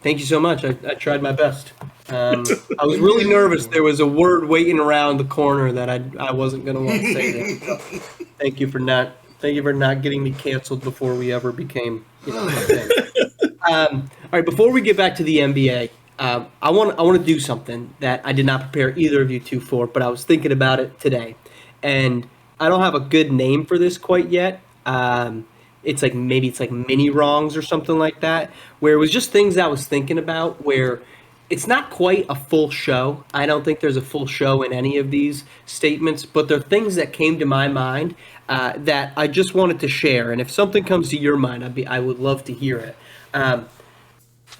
Thank you so much. I tried my best. I was really nervous. There was a word waiting around the corner that I wasn't going to want to say that. So thank you for not getting me canceled before we ever became a thing. All right, before we get back to the NBA, I want to do something that I did not prepare either of you two for, but I was thinking about it today, and I don't have a good name for this quite yet. It's like mini wrongs or something like that, where it was just things I was thinking about where it's not quite a full show. I don't think there's a full show in any of these statements, but they're things that came to my mind that I just wanted to share. And if something comes to your mind, I would love to hear it.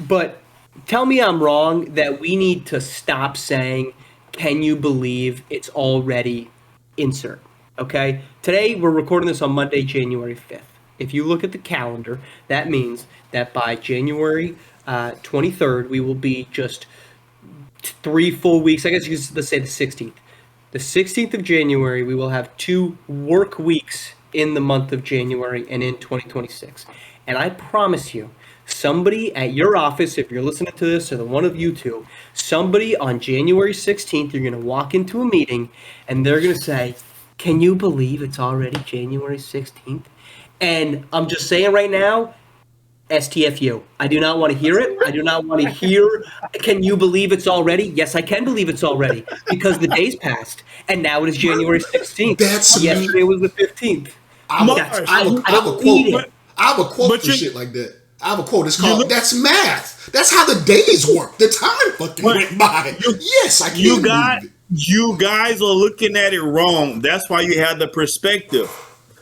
But tell me I'm wrong that we need to stop saying, "Can you believe it's already insert?" Okay? Today we're recording this on Monday, January 5th. If you look at the calendar, that means that by January 23rd, we will be just 3 full weeks. I guess let's say the 16th. The 16th of January, we will have 2 work weeks in the month of January and in 2026. And I promise you, somebody at your office, if you're listening to this, or the one of you two, somebody on January 16th, you're going to walk into a meeting and they're going to say, "Can you believe it's already January 16th? And I'm just saying right now, STFU. I do not want to hear it. I do not want to hear, "Can you believe it's already?" Yes, I can believe it's already because the days passed and now it is January 16th. Yesterday was the 15th. I have a quote for shit like that. I have a quote. It's called, "That's math. That's how the days work. The time fucking went by." Yes, I can believe it. You guys are looking at it wrong. That's why you have the perspective.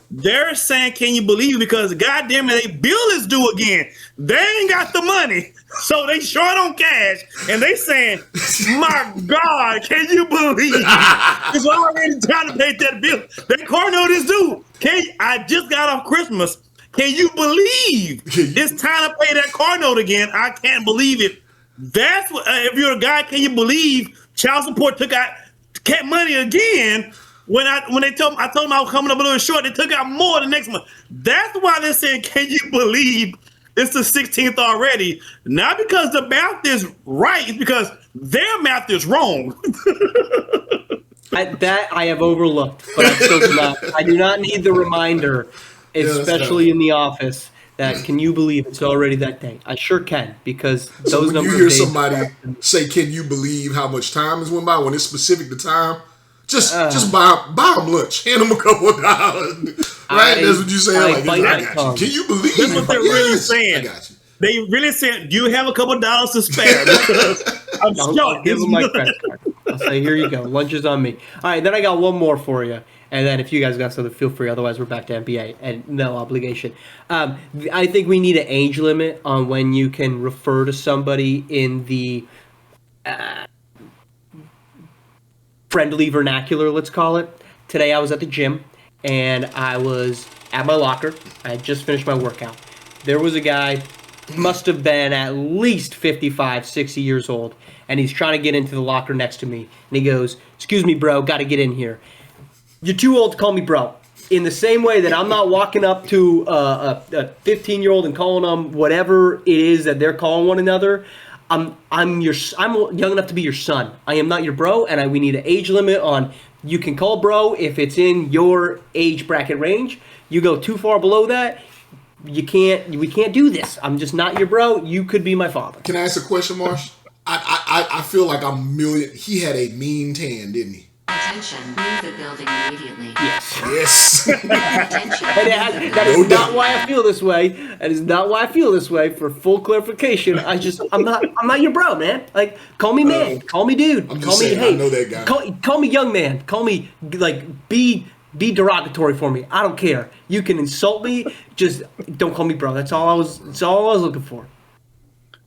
They're saying, "Can you believe?" Because goddamn it, their bill is due again. They ain't got the money, so they short on cash, and they saying, "My God, can you believe it's already time to pay that bill? That car note is due. I just got off Christmas. Can you believe it's time to pay that car note again? I can't believe it." That's what. If you're a guy, can you believe child support took out money again? When I told them I was coming up a little short, they took out more the next month. That's why they're saying, "Can you believe it's the 16th already?" Not because the math is right, it's because their math is wrong. That I have overlooked, but I do not need the reminder, especially in the office, that "Can you believe it's already that day?" I sure can, because those numbers. You hear somebody say, "Can you believe how much time has went by?" when it's specific to time, just buy them lunch, hand them a couple of dollars, right? That's what you say. I got you. Can you believe? That's what they're really saying. I got you. They really said, "Do you have a couple of dollars to spare?" Because I'll give them my credit card. I'll say, "Here you go. Lunch is on me." All right, then I got one more for you. And then if you guys got something, feel free. Otherwise, we're back to NBA and no obligation. I think we need an age limit on when you can refer to somebody in the friendly vernacular, let's call it. Today I was at the gym and I was at my locker. I had just finished my workout. There was a guy, must have been at least 55, 60 years old, and he's trying to get into the locker next to me. And he goes, "Excuse me, bro, got to get in here." You're too old to call me bro. In the same way that I'm not walking up to a 15-year-old and calling them whatever it is that they're calling one another. I'm young enough to be your son. I am not your bro, and we need an age limit on. You can call bro if it's in your age bracket range. You go too far below that, we can't do this. I'm just not your bro. You could be my father. Can I ask a question, Marsh? I feel like he had a mean tan, didn't he? Attention, leave the building immediately. Yes. That is not why I feel this way. That is not why I feel this way. For full clarification, I'm not your bro, man. Like, call me man, call me dude, I'm call just me saying, hey, I know that guy. Call me young man, call me like be Be derogatory for me. I don't care. You can insult me. Just don't call me bro. That's all I was looking for.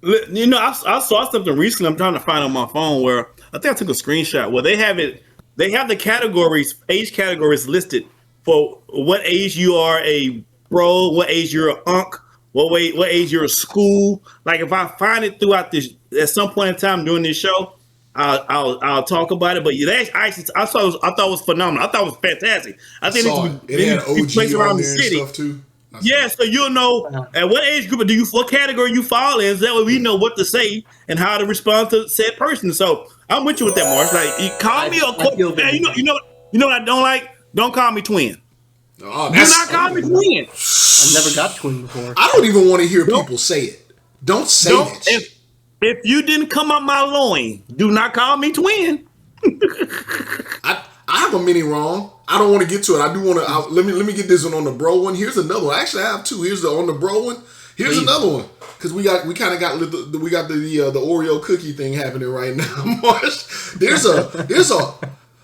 You know, I saw something recently. I'm trying to find on my phone where I think I took a screenshot where they have it. They have the categories, age categories listed for what age you are a bro, what age you're an unk, what age you're a school. Like if I find it throughout this at some point in time during this show, I'll talk about it. But yeah, I thought it was phenomenal. I thought it was fantastic. I think it had OG placed around on the there and city. stuff too. Yeah, so you'll know at what age group what category you fall in. So that way we know what to say and how to respond to said person. So I'm with you with that, Marsh. Like, you call me you know what I don't like? Don't call me twin. Oh, Do not call me twin. I've never got twin before. I don't even want to hear people say it. Don't say it. If you didn't come up my loin, do not call me twin. I have a mini wrong. I don't want to get to it. I do want to. Let me get this one on the bro one. Here's another one. Actually, I have two. Here's on the bro one. Here's another one because we got the Oreo cookie thing happening right now. Marsh, there's a.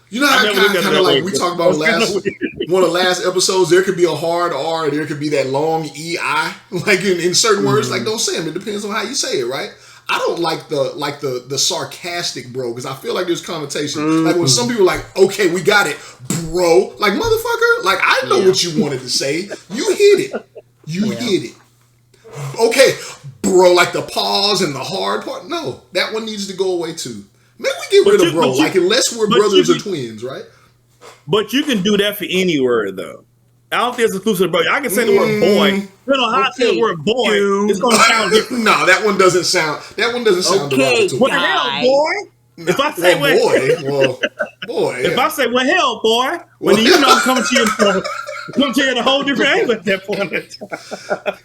You know how kind of like we talked about one of the last episodes. There could be a hard R. There could be that long EI. Like in certain words, like don't say them. It depends on how you say it, right? I don't like the sarcastic bro because I feel like there's connotation. Like when some people are like, okay, we got it, bro. Like motherfucker, like I know what you wanted to say. You hit it. You hit it. Okay, bro, like the pause and the hard part. No, that one needs to go away too. Maybe we get rid of bro. Like unless we're brothers or twins, right? But you can do that for any word though. I don't think it's exclusive to bro. I can say the word boy. You know how I say the word boy. It's gonna sound different. No, that one doesn't sound derogatory. What the hell, boy? If I say boy, if I say hell, boy, when you know I'm coming to you in a whole different angle at that point.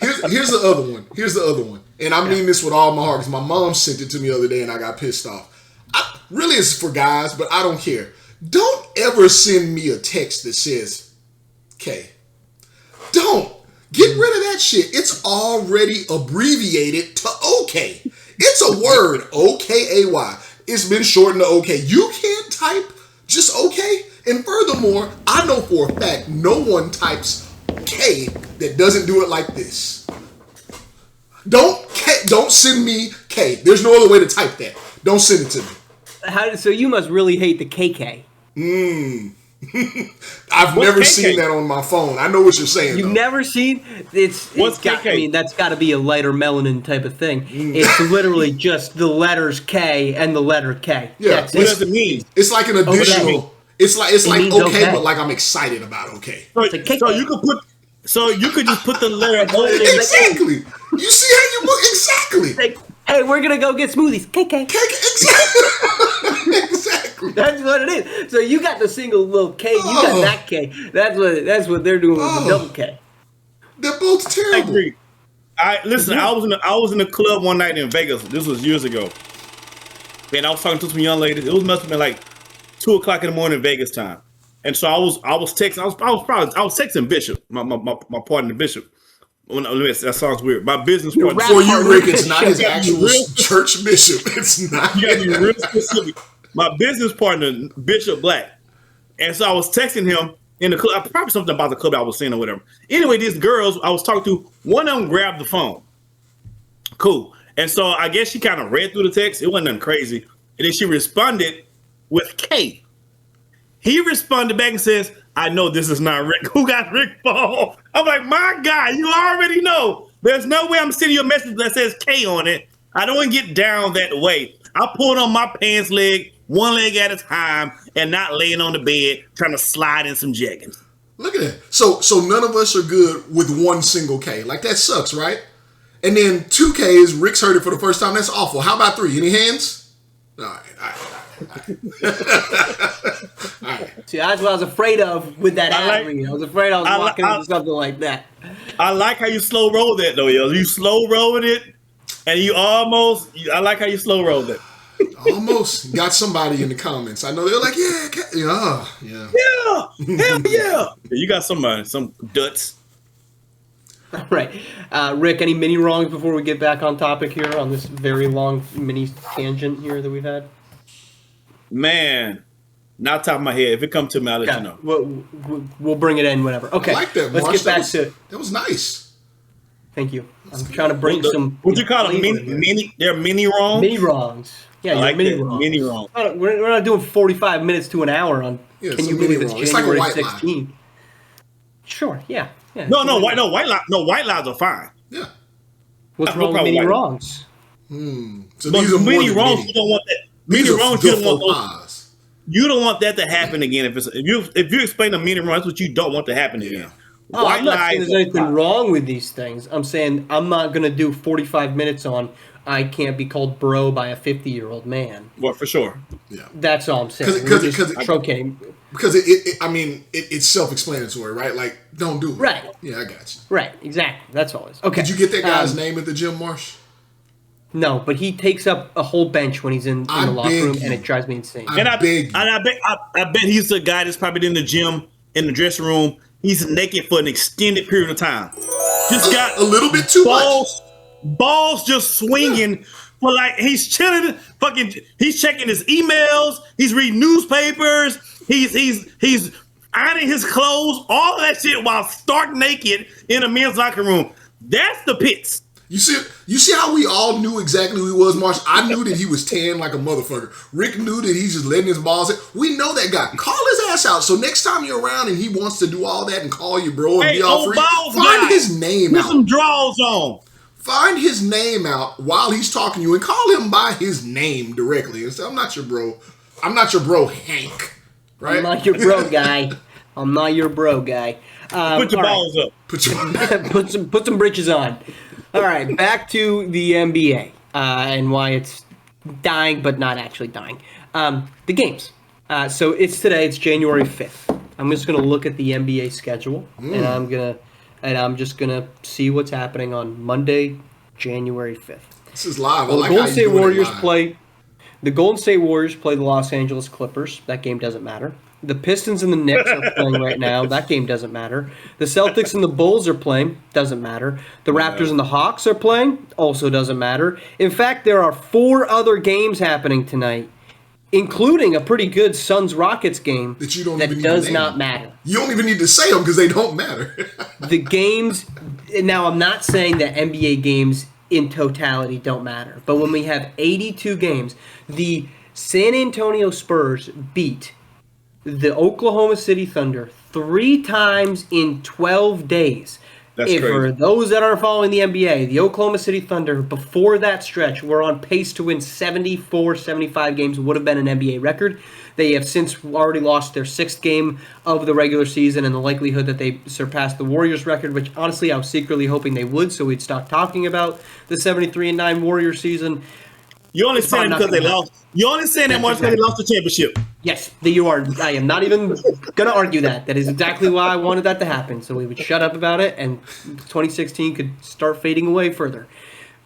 Here's the other one. And I mean this with all my heart because my mom sent it to me the other day and I got pissed off. Really, it's for guys, but I don't care. Don't ever send me a text that says K. Don't. Get rid of that shit. It's already abbreviated to OK. It's a word, O-K-A-Y. It's been shortened to OK. You can't type just OK. And furthermore, I know for a fact no one types K that doesn't do it like this. Don't send me K. There's no other way to type that. Don't send it to me. So you must really hate the KK. I've never seen that on my phone. I know what you're saying. You've never seen? What's KK? I mean, that's got to be a lighter melanin type of thing. It's literally just the letters K and the letter K. Yeah. What does it mean? It's like an additional. It's like okay, but like I'm excited about okay. So you could just put the letter O in. Exactly. You see how you look? Exactly. Hey, we're gonna go get smoothies. KK. Exactly. Exactly. That's what it is. So you got the single little K. You got that K. That's what they're doing with the double K. They're both terrible. I agree. I was in a club one night in Vegas. This was years ago, and I was talking to some young ladies. It must have been like 2:00 in the morning Vegas time, and so I was texting. I was texting Bishop, my partner Bishop. That sounds weird. My business partner. For you, Rick, it's not his actual church bishop. It's not. You gotta be real specific. My business partner, Bishop Black. And so I was texting him in the club, probably something about the club I was seeing or whatever. Anyway, these girls I was talking to, one of them grabbed the phone. Cool. And so I guess she kind of read through the text. It wasn't nothing crazy. And then she responded with K. He responded back and says, I know this is not Rick. Who got Rick phone? I'm like, my guy, you already know. There's no way I'm sending you a message that says K on it. I don't want to get down that way. I pulled on my pants leg, one leg at a time, and not laying on the bed trying to slide in some jeggings. Look at that. So none of us are good with one single K. Like that sucks, right? And then 2 Ks, Rick's heard it for the first time. That's awful. How about 3? Any hands? All right. See, that's what I was afraid of with that ad read. I was afraid I was walking into something like that. I like how you slow roll that though, yo. You slow rolled it, and I like how you slow rolled it. Almost got somebody in the comments. I know they're like, yeah. Hell yeah. You got somebody, some duts. All right. Rick, any mini wrongs before we get back on topic here on this very long mini tangent here that we've had? Man, Not off the top of my head. If it comes to me, I'll let you know. We'll bring it in whenever. Okay, I like that, let's Marsh. get back to. That was nice. Thank you. I'm trying to bring some. What you call them? They're mini wrongs. Mini wrongs. Yeah, I like mini that. wrongs. Mini wrongs. We're not doing 45 minutes to an hour on. Yeah, Can it's you a mini believe it's wrong. It's like a January white lie. 16th? Sure. Yeah. No, white lies are fine. Yeah. What's No wrong with problem, mini white. wrongs? So But these are more mini than wrongs, many. you don't want that. These Mini are wrongs, you don't want faux those. pas. You don't want that to happen again. If you explain a mini wrong, that's what you don't want to happen again. Oh, I'm not saying lies there's anything wrong with these things. I'm saying I'm not going to do 45 minutes on I can't be called bro by a 50-year-old man. Well, for sure. Yeah. That's all I'm saying. Because it's self-explanatory, right? Like, don't do it. Right. Yeah, I got you. Right, exactly. That's all it is. Okay. Did you get that guy's name at the gym, Marsh? No, but he takes up a whole bench when he's in the locker room, and it drives me insane. I bet he's the guy that's probably in the gym, in the dressing room. He's naked for an extended period of time. Just got a little bit too much. Balls just swinging for like he's chilling. He's checking his emails. He's reading newspapers. He's ironing his clothes. All of that shit while stark naked in a men's locker room. That's the pits. You see how we all knew exactly who he was, Marsh? I knew that he was tan like a motherfucker. Rick knew that he's just letting his balls in. We know that guy. Call his ass out. So next time you're around and he wants to do all that and call you bro and be all free, find his name out. Put some draws on. Find his name out while he's talking to you and call him by his name directly and say, I'm not your bro. I'm not your bro, Hank. Right? I'm not your bro guy. I'm not your bro guy. Put your balls up. Put some britches on. All right, back to the NBA and why it's dying, but not actually dying. The games. So it's today. It's January 5th. I'm just gonna look at the NBA schedule, and I'm just gonna see what's happening on Monday, January 5th. This is live. Well, I like the Golden how State you're doing Warriors it live. play. The Golden State Warriors play the Los Angeles Clippers. That game doesn't matter. The Pistons and the Knicks are playing right now. That game doesn't matter. The Celtics and the Bulls are playing. Doesn't matter. The Raptors and the Hawks are playing. Also doesn't matter. In fact, there are 4 other games happening tonight, including a pretty good Suns-Rockets game that you don't that even need does to not name. matter. You don't even need to say them because they don't matter. The games. Now, I'm not saying that NBA games in totality don't matter, but when we have 82 games, the San Antonio Spurs beat the Oklahoma City Thunder 3 times in 12 days. That's crazy. For those that aren't following the NBA, the Oklahoma City Thunder, before that stretch, were on pace to win 74, 75 games, would have been an NBA record. They have since already lost their 6th game of the regular season, and the likelihood that they surpass the Warriors record, which honestly I was secretly hoping they would, so we'd stop talking about the 73-9 Warrior season. You only saying that because they lost. You only saying that much because they lost the championship. Yes, you are. I am not even going to argue that. That is exactly why I wanted that to happen, so we would shut up about it, and 2016 could start fading away further.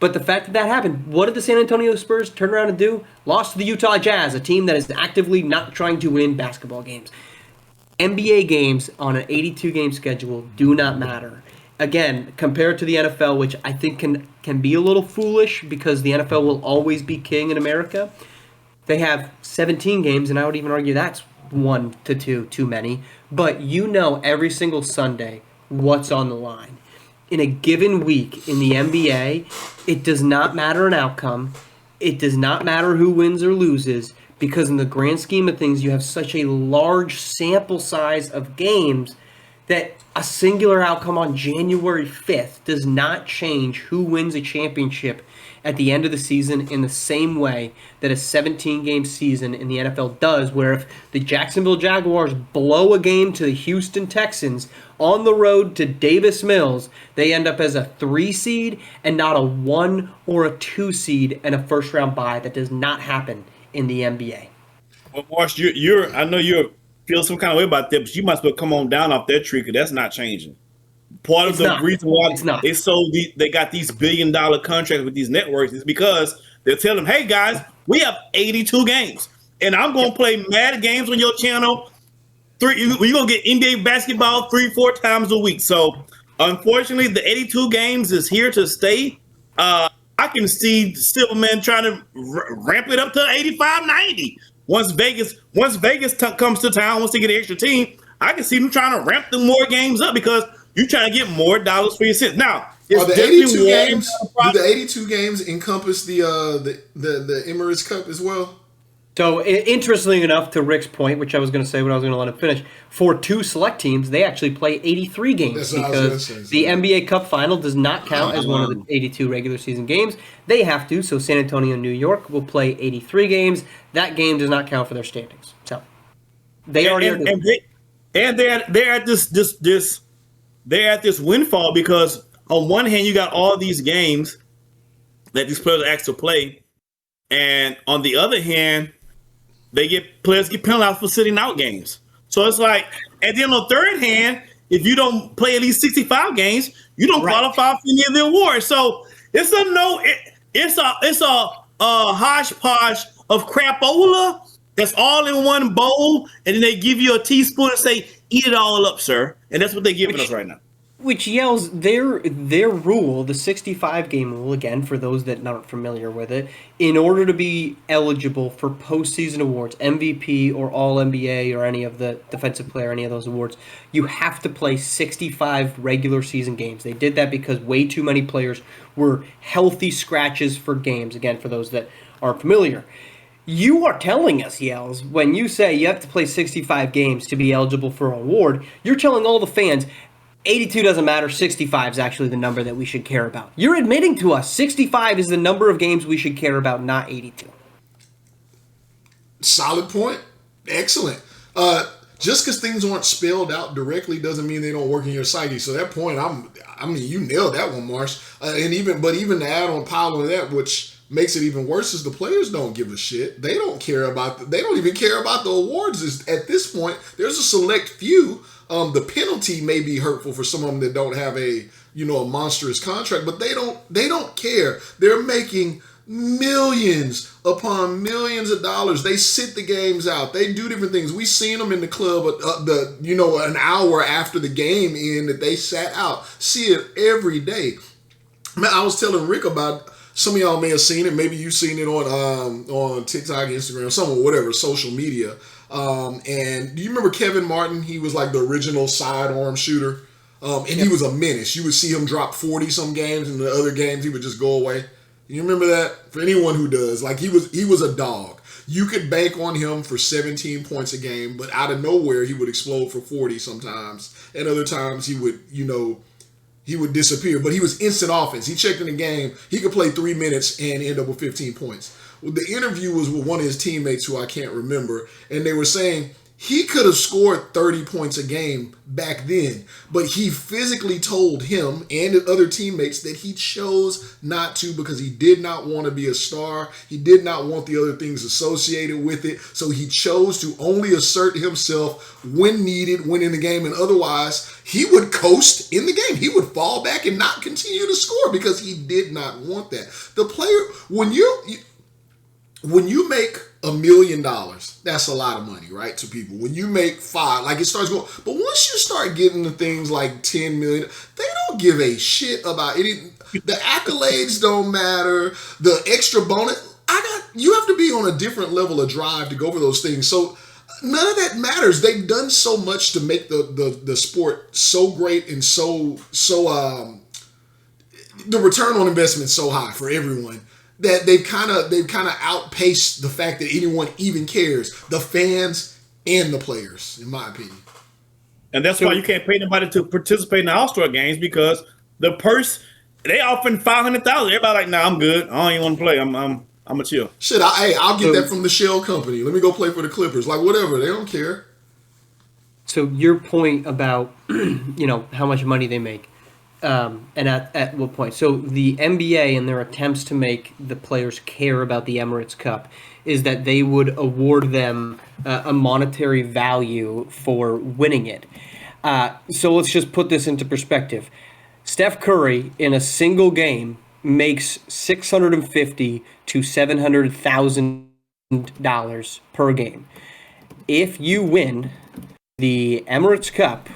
But the fact that happened, what did the San Antonio Spurs turn around and do? Lost to the Utah Jazz, a team that is actively not trying to win basketball games. NBA games on an 82-game schedule do not matter. Again, compared to the NFL, which I think can be a little foolish because the NFL will always be king in America. They have 17 games, and I would even argue that's 1 to 2 too many. But you know every single Sunday what's on the line. In a given week in the NBA, it does not matter an outcome. It does not matter who wins or loses because in the grand scheme of things, you have such a large sample size of games that a singular outcome on January 5th does not change who wins a championship at the end of the season in the same way that a 17-game season in the NFL does, where if the Jacksonville Jaguars blow a game to the Houston Texans on the road to Davis Mills, they end up as a 3 seed and not a 1 or a 2 seed and a first-round bye. That does not happen in the NBA. Well, Marsh, I know you're feel some kind of way about that, but you might as well come on down off that tree because that's not changing. Part of the reason why they got these billion-dollar contracts with these networks is because they're telling them, hey, guys, we have 82 games, and I'm going to play mad games on your channel. You're going to get NBA basketball 3-4 times a week. So, unfortunately, the 82 games is here to stay. I can see Silverman trying to ramp it up to 85-90. once Vegas comes to town, once they get an extra team, I can see them trying to ramp them more games up because you're trying to get more dollars for your cents. Now, are the 82 games? Do the 82 games encompass the Emirates Cup as well? So, interestingly enough, to Rick's point, which I was going to say, but I was going to let him finish, for 2 select teams, they actually play 83 games because the NBA Cup Final does not count as one of the 82 regular season games. They have to, so San Antonio and New York will play 83 games. That game does not count for their standings. So, they already are doing it. And they're at this windfall because on one hand you got all these games that these players are asked to play, and on the other hand, players get penalized for sitting out games. So it's like, and then on the third hand, if you don't play at least 65 games, you don't qualify for any of the awards. So it's a hodgepodge of crapola that's all in one bowl, and then they give you a teaspoon and say, "Eat it all up, sir." And that's what they're giving us right now. Which Yellz, their rule, the 65 game rule, again, for those that aren't familiar with it, in order to be eligible for postseason awards, MVP or All NBA or any of the defensive player, any of those awards, you have to play 65 regular season games. They did that because way too many players were healthy scratches for games, again, for those that aren't familiar. You are telling us, Yellz, when you say you have to play 65 games to be eligible for an award, you're telling all the fans, 82 doesn't matter, 65 is actually the number that we should care about. You're admitting to us 65 is the number of games we should care about, not 82. Solid point. Excellent. Just because things aren't spelled out directly doesn't mean they don't work in your psyche. So that point, I mean, you nailed that one, Marsh. And even to add on pile on that, which makes it even worse, is the players don't give a shit. They don't even care about the awards at this point. There's a select few. The penalty may be hurtful for some of them that don't have a monstrous contract, but they don't care. They're making millions upon millions of dollars. They sit the games out. They do different things. We seen them in the club an hour after the game in that they sat out. See it every day. Man, I was telling Rick about, some of y'all may have seen it. Maybe you've seen it on TikTok, Instagram, somewhere, whatever, social media. And do you remember Kevin Martin? He was like the original sidearm shooter. And he was a menace. You would see him drop 40 some games, and the other games he would just go away. You remember that? For anyone who does, like he was a dog. You could bank on him for 17 points a game, but out of nowhere he would explode for 40 sometimes, and other times he would disappear. But he was instant offense. He checked in the game. He could play 3 minutes and end up with 15 points. Well, the interview was with one of his teammates who I can't remember, and they were saying he could have scored 30 points a game back then, but he physically told him and other teammates that he chose not to because he did not want to be a star. He did not want the other things associated with it, so he chose to only assert himself when needed, when in the game, and otherwise he would coast in the game. He would fall back and not continue to score because he did not want that. The player, when you make $1 million, that's a lot of money, right, to people. When you make 5, like it starts going, but once you start getting to things like 10 million, they don't give a shit about it. The accolades don't matter. The extra bonus, you have to be on a different level of drive to go for those things. So none of that matters. They've done so much to make the sport so great and so the return on investment so high for everyone, that they've kind of outpaced the fact that anyone even cares. The fans and the players, in my opinion. And that's why you can't pay anybody to participate in the All-Star games, because the purse, they offering $500,000. Everybody like, nah, I'm good. I don't even want to play. I'm a chill. Shit, I'll get that from the shell company. Let me go play for the Clippers. Like whatever, they don't care. So your point about how much money they make. And at what point? So the NBA, in their attempts to make the players care about the Emirates Cup, is that they would award them a monetary value for winning it. So let's just put this into perspective. Steph Curry, in a single game, makes $650,000 to $700,000 per game. If you win the Emirates Cup,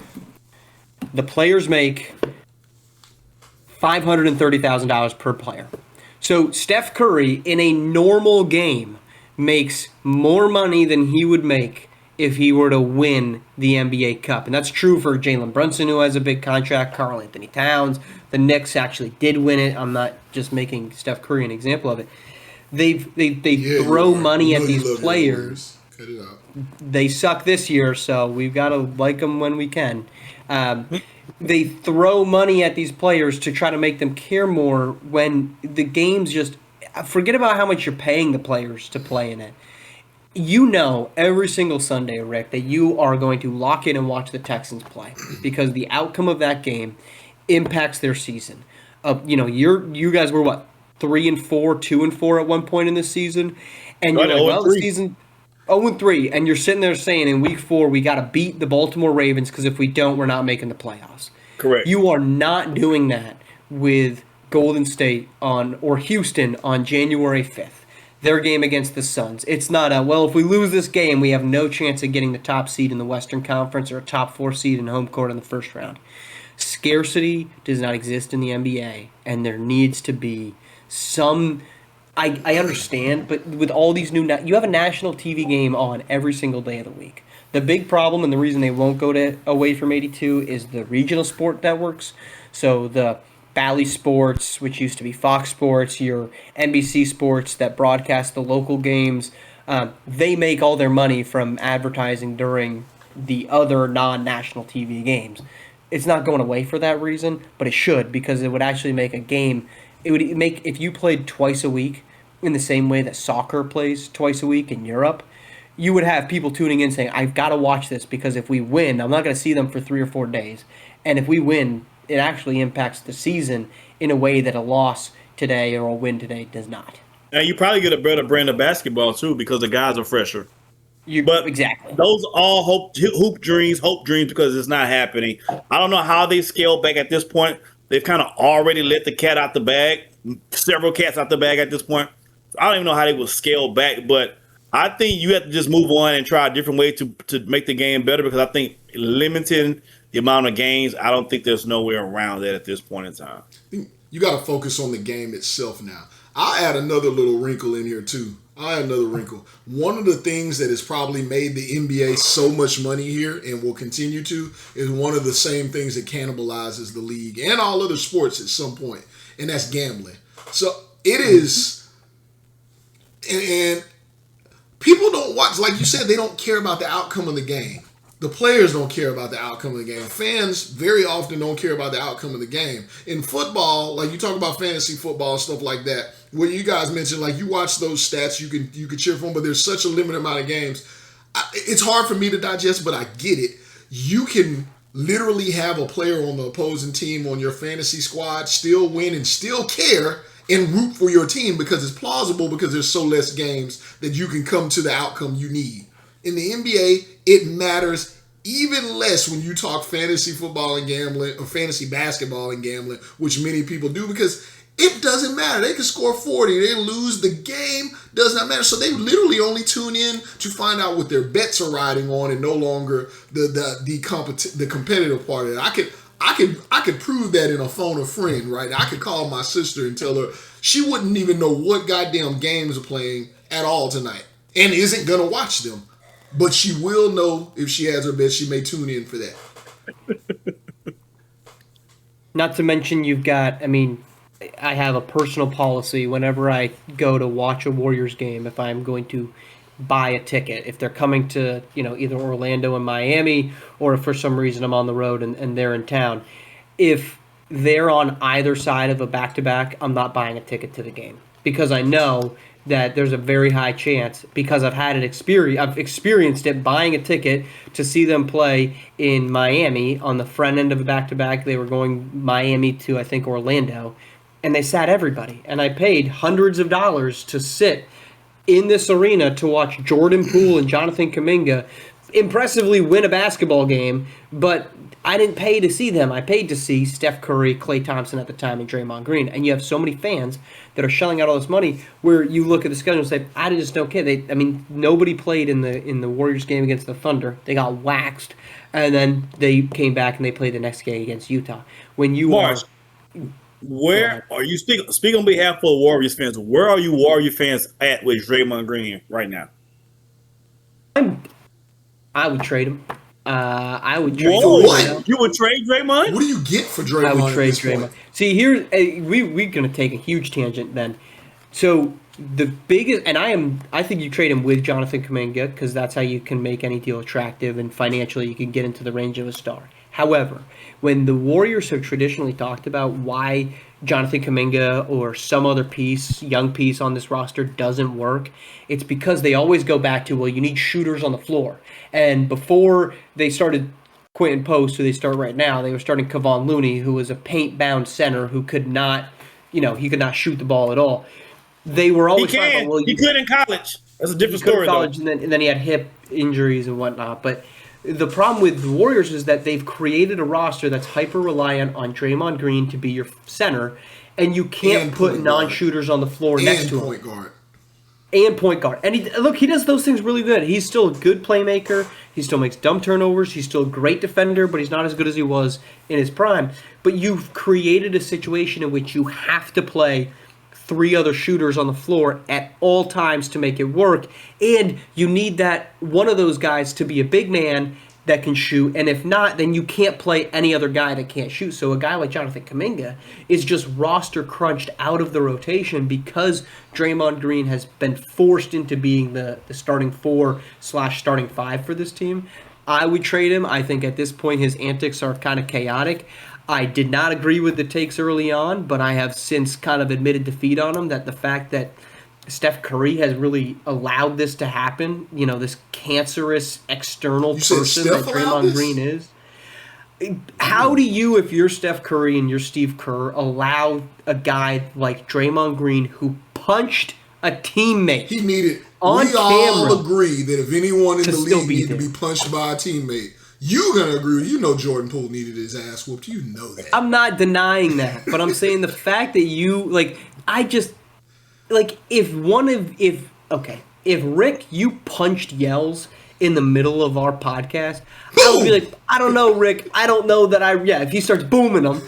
the players make $530,000 per player. So Steph Curry in a normal game makes more money than he would make if he were to win the NBA Cup. And that's true for Jalen Brunson, who has a big contract, Karl Anthony Towns. The Knicks actually did win it. I'm not just making Steph Curry an example of it. They throw money at these players. Cut it out. They suck this year, so we've got to like them when we can. They throw money at these players to try to make them care more when the games just... Forget about how much you're paying the players to play in it. You know every single Sunday, Rick, that you are going to lock in and watch the Texans play because the outcome of that game impacts their season. You guys were what, 3-4, 2-4 at one point in this season, and you're like, well, the season 0-3, and you're sitting there saying in week 4 we got to beat the Baltimore Ravens because if we don't, we're not making the playoffs. Correct. You are not doing that with Golden State or Houston on January 5th. Their game against the Suns. It's not if we lose this game, we have no chance of getting the top seed in the Western Conference or a top 4 seed in home court in the first round. Scarcity does not exist in the NBA, and there needs to be some... I understand, but with all these you have a national TV game on every single day of the week. The big problem, and the reason they won't go away from 82, is the regional sport networks. So the Bally Sports, which used to be Fox Sports, your NBC Sports that broadcast the local games, they make all their money from advertising during the other non-national TV games. It's not going away for that reason, but it should, because it would actually make a game. It would make, if you played twice a week in the same way that soccer plays twice a week in Europe, you would have people tuning in saying, I've got to watch this because if we win, I'm not going to see them for 3 or 4 days. And if we win, it actually impacts the season in a way that a loss today or a win today does not. And you probably get a better brand of basketball, too, because the guys are fresher. Exactly. Those are all hope dreams, because it's not happening. I don't know how they scale back at this point. They've kind of already let the cat out the bag, several cats out the bag at this point. I don't even know how they will scale back, but I think you have to just move on and try a different way to make the game better, because I think limiting the amount of games, I don't think there's nowhere around that at this point in time. You got to focus on the game itself now. I'll add another little wrinkle in here, too. One of the things that has probably made the NBA so much money here and will continue to is one of the same things that cannibalizes the league and all other sports at some point, and that's gambling. So it is, and people don't watch, like you said, they don't care about the outcome of the game. The players don't care about the outcome of the game. Fans very often don't care about the outcome of the game. In football, like you talk about fantasy football and stuff like that, where you guys mentioned, like you watch those stats, you can cheer for them, but there's such a limited amount of games. It's hard for me to digest, but I get it. You can literally have a player on the opposing team on your fantasy squad still win and still care and root for your team because it's plausible, because there's so less games that you can come to the outcome you need. In the NBA, it matters even less when you talk fantasy football and gambling or fantasy basketball and gambling, which many people do, because it doesn't matter. They can score 40. They lose. The game does not matter. So they literally only tune in to find out what their bets are riding on and no longer the competitive part of it. I could prove that in a phone a friend, right? I could call my sister and tell her she wouldn't even know what goddamn games are playing at all tonight and isn't going to watch them. But she will know if she has her bet. She may tune in for that. Not to mention I have a personal policy whenever I go to watch a Warriors game, if I'm going to buy a ticket, if they're coming to, either Orlando and Miami, or if for some reason I'm on the road and they're in town, if they're on either side of a back-to-back, I'm not buying a ticket to the game, because I know that there's a very high chance, because I've experienced it, buying a ticket to see them play in Miami on the front end of a back-to-back. They were going Miami to, I think, Orlando, and they sat everybody. And I paid hundreds of dollars to sit in this arena to watch Jordan Poole and Jonathan Kuminga impressively win a basketball game, but I didn't pay to see them. I paid to see Steph Curry, Klay Thompson at the time, and Draymond Green. And you have so many fans that are shelling out all this money, where you look at the schedule and say, I just don't care. Nobody played in the Warriors game against the Thunder. They got waxed, and then they came back and they played the next game against Utah. When you Marsh, Where are you speak on behalf of Warriors fans? Where are you Warrior fans at with Draymond Green right now? I would trade him. I would trade Whoa, him right what? now. You would trade Draymond? What do you get for Draymond I would at trade this point? Draymond. See, here we're gonna take a huge tangent then. So the biggest, and I think you trade him with Jonathan Kuminga because that's how you can make any deal attractive and financially you can get into the range of a star. However, when the Warriors have traditionally talked about why Jonathan Kuminga or some other young piece on this roster doesn't work, it's because they always go back to, well, you need shooters on the floor. And before they started Quentin Post, who they start right now, they were starting Kevon Looney, who was a paint-bound center who could not, he could not shoot the ball at all. They were He always talking can. about, well, He could in college. That's a different he could story, in college, though. and then he had hip injuries and whatnot. But the problem with the Warriors is that they've created a roster that's hyper reliant on Draymond Green to be your center, and you can't And put point guard. non-shooters on the floor next And to him. point guard. And point guard. And he does those things really good. He's still a good playmaker. He still makes dumb turnovers. He's still a great defender, but he's not as good as he was in his prime. But you've created a situation in which you have to play three other shooters on the floor at all times to make it work. And you need that one of those guys to be a big man that can shoot, and if not, then you can't play any other guy that can't shoot. So a guy like Jonathan Kuminga is just roster crunched out of the rotation because Draymond Green has been forced into being the starting 4/starting 5 for this team. I would trade him. I think at this point his antics are kind of chaotic. I did not agree with the takes early on, but I have since kind of admitted defeat on him, that the fact that Steph Curry has really allowed this to happen, this cancerous external person that Draymond Green is. How do you, if you're Steph Curry and you're Steve Kerr, allow a guy like Draymond Green who punched a teammate He needed. on We all camera agree that if anyone in to the still league be needed to there? be punched by a teammate, you're gonna agree. You know Jordan Poole needed his ass whooped. You know that. I'm not denying that, but I'm saying the fact that if Rick, you punched Yellz in the middle of our podcast, I would be like, I don't know, Rick. I don't know that if he starts booming them,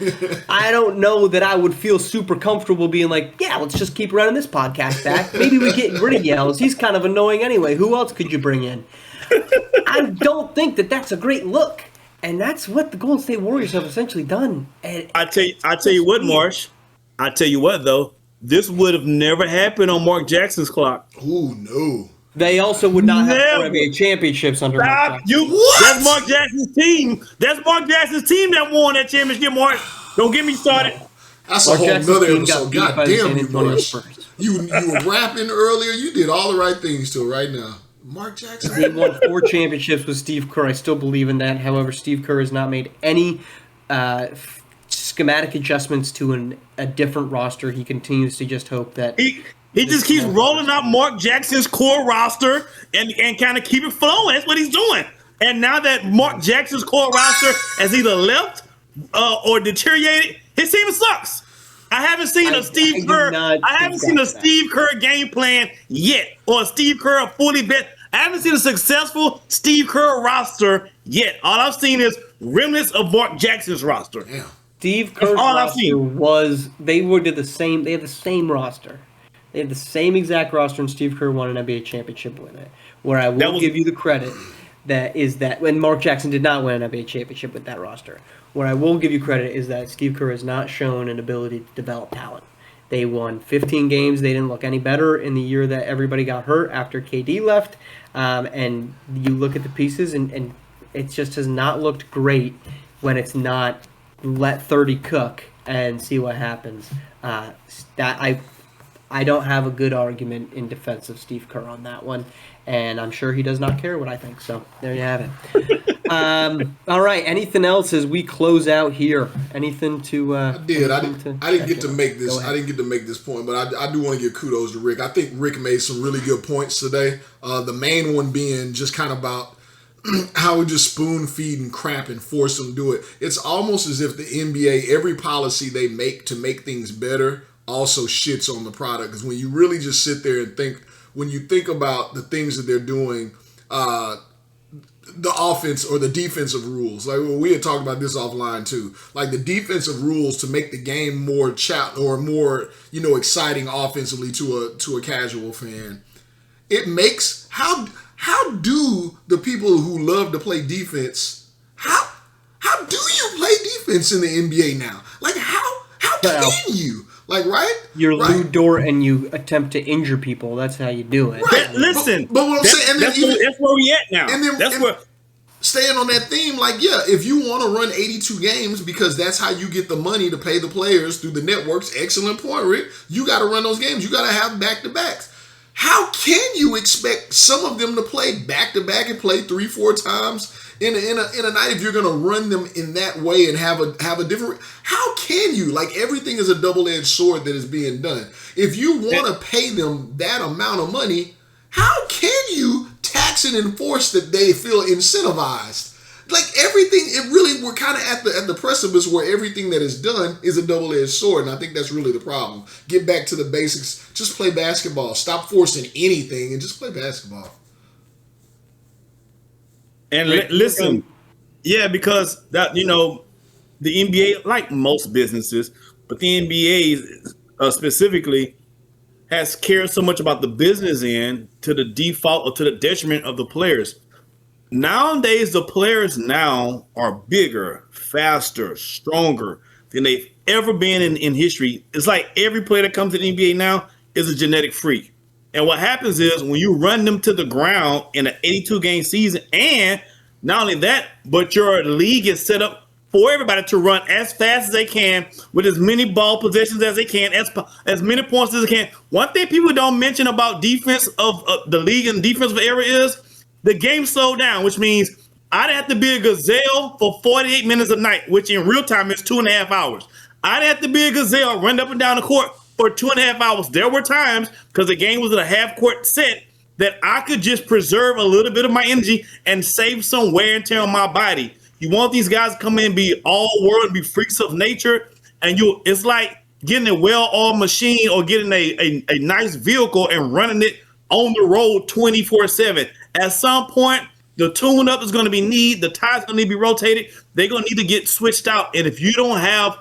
I don't know that I would feel super comfortable being like, yeah, let's just keep running this podcast back. Maybe we get rid of Yellz. He's kind of annoying anyway. Who else could you bring in? I don't think that that's a great look. And that's what the Golden State Warriors have essentially done. And I tell you what, Marsh. I tell you what, though. This would have never happened on Mark Jackson's clock. Ooh, no. they also would not have Never. four NBA championships under Mark Stop Jackson. you. What? That's Mark Jackson's team. That's Mark Jackson's team that won that championship, Mark. Don't get me started. That's Mark a whole Jackson's nother team got episode. beat God by the San damn you, Antonio Marsh. Spurs. You were rapping earlier. You did all the right things to it right now. Mark Jackson. He won 4 championships with Steve Kerr. I still believe in that. However, Steve Kerr has not made any schematic adjustments to a different roster. He continues to just hope that He just keeps rolling out Mark Jackson's core roster and kind of keep it flowing. That's what he's doing. And now that Mark Jackson's core roster has either left or deteriorated, his team sucks. I haven't seen a Steve Kerr. I haven't seen a Steve Kerr game plan yet, or a Steve Kerr fully bet. I haven't seen a successful Steve Kerr roster yet. All I've seen is remnants of Mark Jackson's roster. Damn. Steve Kerr's all I've roster seen. they had the same roster. They had the same exact roster, and Steve Kerr won an NBA championship with it. Where I will give you the credit that when Mark Jackson did not win an NBA championship with that roster. Where I will give you credit is that Steve Kerr has not shown an ability to develop talent. They won 15 games. They didn't look any better in the year that everybody got hurt after KD left. And you look at the pieces, and it just has not looked great when it's not let 30 cook and see what happens. I don't have a good argument in defense of Steve Kerr on that one, and I'm sure he does not care what I think. So there you have it. All right. Anything else as we close out here? Anything to? I didn't get to make this. Go ahead. I didn't get to make this point, but I do want to give kudos to Rick. I think Rick made some really good points today. The main one being just kind of about how we just spoon feed and crap and force them to do it. It's almost as if the NBA, every policy they make to make things better, also shits on the product. Because when you really just sit there and think, when you think about the things that they're doing, the offense or the defensive rules. Like we had talked about this offline too. Like the defensive rules to make the game more more exciting offensively to a casual fan. It makes how do the people who love to play defense how do you play defense in the NBA now? Like how can you? Like, right? You're right. Lou Dort and you attempt to injure people. That's how you do it. Right. Listen, but what I'm saying, and that's where we at now. And then, that's where. Staying on that theme, like, yeah, if you want to run 82 games because that's how you get the money to pay the players through the networks, excellent point, Rick. You got to run those games. You got to have back-to-backs. How can you expect some of them to play back-to-back and play 3-4 times in a night if you're going to run them in that way and have a different? How can you? Like, everything is a double-edged sword that is being done. If you want to pay them that amount of money, how can you tax and enforce that they feel incentivized? Like everything, we're kind of at the precipice where everything that is done is a double-edged sword, and I think that's really the problem. Get back to the basics. Just play basketball. Stop forcing anything and just play basketball. And listen, yeah, because that the NBA, like most businesses, but the NBA specifically has cared so much about the business end to the default or to the detriment of the players. Nowadays, the players now are bigger, faster, stronger than they've ever been in history. It's like every player that comes to the NBA now is a genetic freak. And what happens is when you run them to the ground in an 82-game season, and not only that, but your league is set up for everybody to run as fast as they can with as many ball possessions as they can, as many points as they can. One thing people don't mention about defense of the league and defensive era is the game slowed down, which means I'd have to be a gazelle for 48 minutes a night, which in real time is 2.5 hours. I'd have to be a gazelle, run up and down the court for 2.5 hours. There were times, because the game was in a half-court set, that I could just preserve a little bit of my energy and save some wear and tear on my body. You want these guys to come in and be all world and be freaks of nature, and it's like getting a well-oiled machine or getting a nice vehicle and running it on the road 24/7. At some point, the tune-up is going to be needed. The tires going to need to be rotated. They're going to need to get switched out. And if you don't have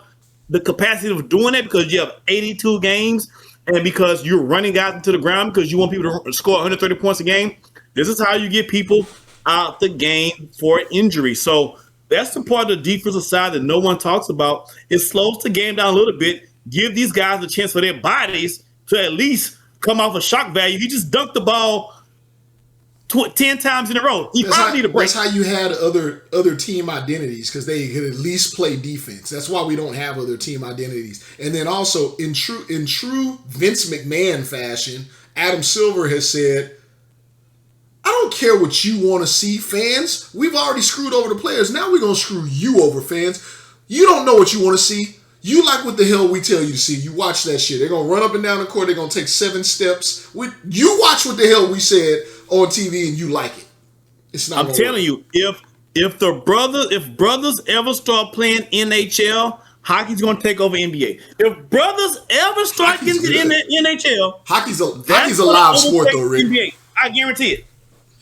the capacity of doing it because you have 82 games and because you're running guys into the ground because you want people to score 130 points a game, this is how you get people out the game for injury. So that's the part of the defensive side that no one talks about. It slows the game down a little bit. Give these guys a chance for their bodies to at least come off a shock value. He just dunked the ball 10 times in a row. He probably need a break. That's how you had other team identities, because they could at least play defense. That's why we don't have other team identities. And then also in true Vince McMahon fashion, Adam Silver has said, I don't care what you want to see, fans. We've already screwed over the players. Now we're going to screw you over, fans. You don't know what you want to see. You like what the hell we tell you to see. You watch that shit. They're going to run up and down the court. They're going to take 7 steps. You watch what the hell we said on TV and you like it. It's not. I'm telling you, if brothers ever start playing NHL, hockey's going to take over NBA. If brothers ever start getting in the NHL, hockey's a live sport though, Rick. NBA. I guarantee it.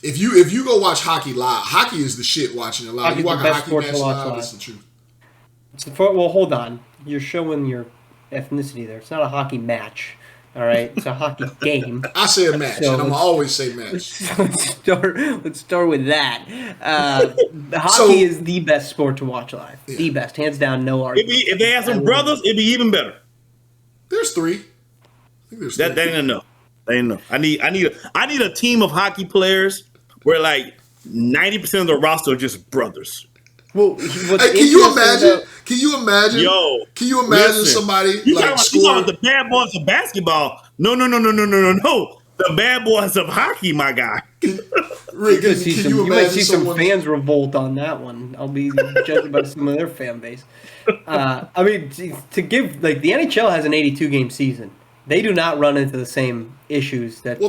If you go watch hockey live, hockey is the shit. Watching it live, you watch a hockey match live. It's the truth. Well, hold on. You're showing your ethnicity there. It's not a hockey match. All right, it's a hockey game. I say a match, and I'm always say match. Let's start with that. Hockey is the best sport to watch live. Yeah. The best, hands down, no argument. If they had some brothers, it'd be even better. There's 3. I think there's 3. That ain't enough. That ain't enough. I need a team of hockey players where like 90% of the roster are just brothers. Well, hey, can you imagine? Can you imagine? Yo, can you imagine somebody like scoring the bad boys of basketball? No. The bad boys of hockey, my guy. Rick, you might see some fans revolt on that one. I'll be judged by some of their fan base. I mean, to give the NHL has an 82-game season. They do not run into the same issues that the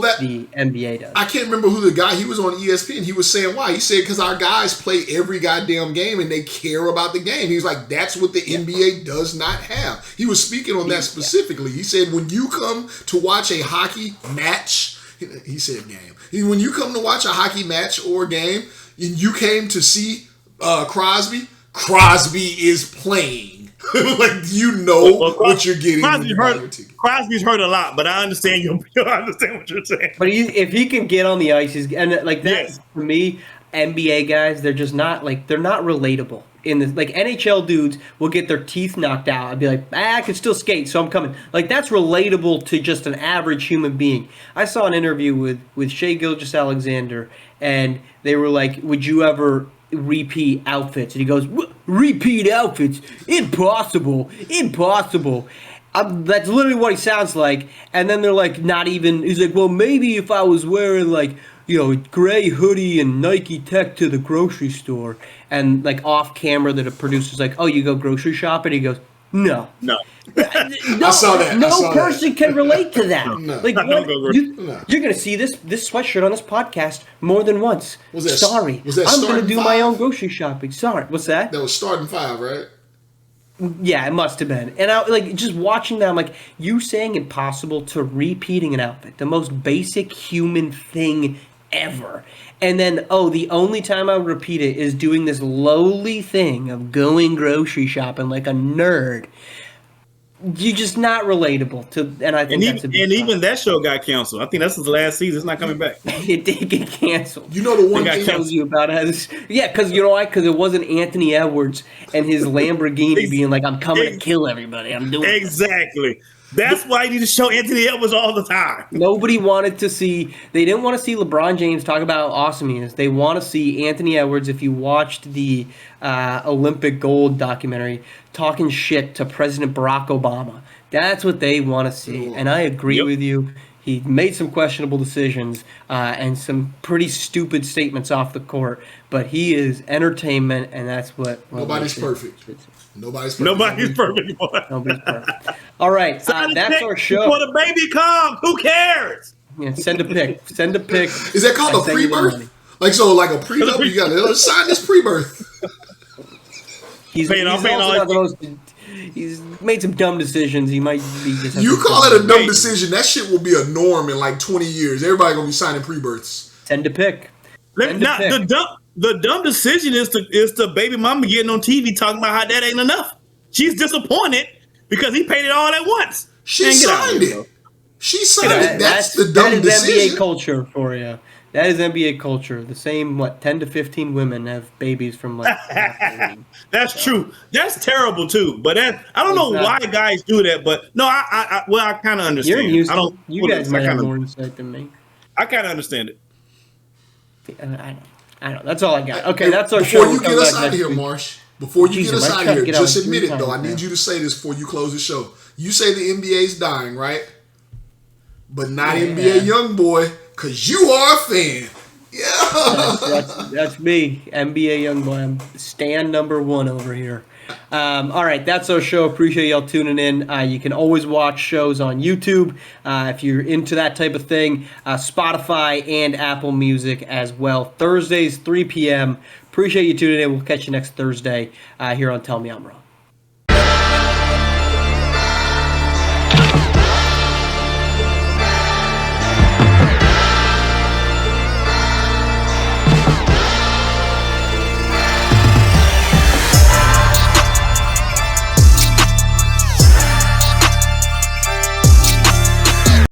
NBA does. I can't remember who the guy, he was on ESPN. He was saying why. He said because our guys play every goddamn game and they care about the game. He was like, that's what the NBA does not have. He was speaking on that specifically. He said when you come to watch a hockey match, he said game. When you come to watch a hockey match or game, and you came to see Crosby, Crosby is playing. Like what you're getting. Crosby's hurt a lot, but I understand I understand what you're saying. But if he can get on the ice, and like that, Yes. for me, NBA guys, they're just not they're not relatable. In this, like NHL dudes will get their teeth knocked out. I'd be like, I can still skate, so I'm coming. Like that's relatable to just an average human being. I saw an interview with Shea Gilgeous-Alexander, and they were like, would you ever repeat outfits? And he goes, repeat outfits? Impossible. That's literally what he sounds like. And then they're like, not even. He's like, well, maybe if I was wearing like, a gray hoodie and Nike Tech to the grocery store, and like off camera, that a producer's like, oh, you go grocery shopping? He goes, no. I saw that. No person can relate to that. No. Like, you're gonna see this sweatshirt on this podcast more than once. Sorry, I'm gonna do my own grocery shopping. Sorry, what's that? That was starting 5, right? Yeah, it must have been. And I like just watching that. I'm like, you saying impossible to repeating an outfit, the most basic human thing ever. And then, the only time I would repeat it is doing this lowly thing of going grocery shopping like a nerd. You're just not relatable to, and I think even that show got canceled. I think that's his last season. It's not coming back. It did get canceled. You know the one thing tells you about it. Yeah, because you know why? Because it wasn't Anthony Edwards and his Lamborghini being like, "I'm coming to kill everybody. I'm doing exactly." That's why you need to show Anthony Edwards all the time. Nobody wanted to see. They didn't want to see LeBron James talk about how awesome he is. They want to see Anthony Edwards. If you watched the Olympic gold documentary, talking shit to President Barack Obama, that's what they want to see. And I agree with you. He made some questionable decisions and some pretty stupid statements off the court. But he is entertainment, and that's what. Nobody's perfect. Nobody's perfect. Nobody's perfect. Nobody's perfect. All right, that's our show. Before the baby comes, who cares? Yeah, send a pic. Send a pic. Is that called a pre-birth? Like like a prenup? You got to sign this pre-birth. He's made some dumb decisions. He might be just. You call it a dumb decision? That shit will be a norm in like 20 years. Everybody gonna be signing pre-births. Send a pic. The dumb decision is the baby mama getting on TV talking about how that ain't enough. She's disappointed because he paid it all at once. She signed it. She signed it. That's the dumb decision. That is NBA culture for you. That is NBA culture. The same, 10 to 15 women have babies from That's true. That's terrible too. But I don't know why guys do that. But no, I kind of understand. You're in Houston. You guys might have more insight than me. I kind of understand it. I don't. That's all I got. Okay, that's our show. Before you get us out of here, Marsh. Before you get us out of here, just admit it though. I need you to say this before you close the show. You say the NBA's dying, right? But not NBA YoungBoy, because you are a fan. Yeah. That's me, NBA YoungBoy. I'm stand number 1 over here. All right, that's our show. Appreciate y'all tuning in. You can always watch shows on YouTube if you're into that type of thing. Spotify and Apple Music as well. Thursdays, 3 p.m. Appreciate you tuning in. We'll catch you next Thursday here on Tell Me I'm Wrong.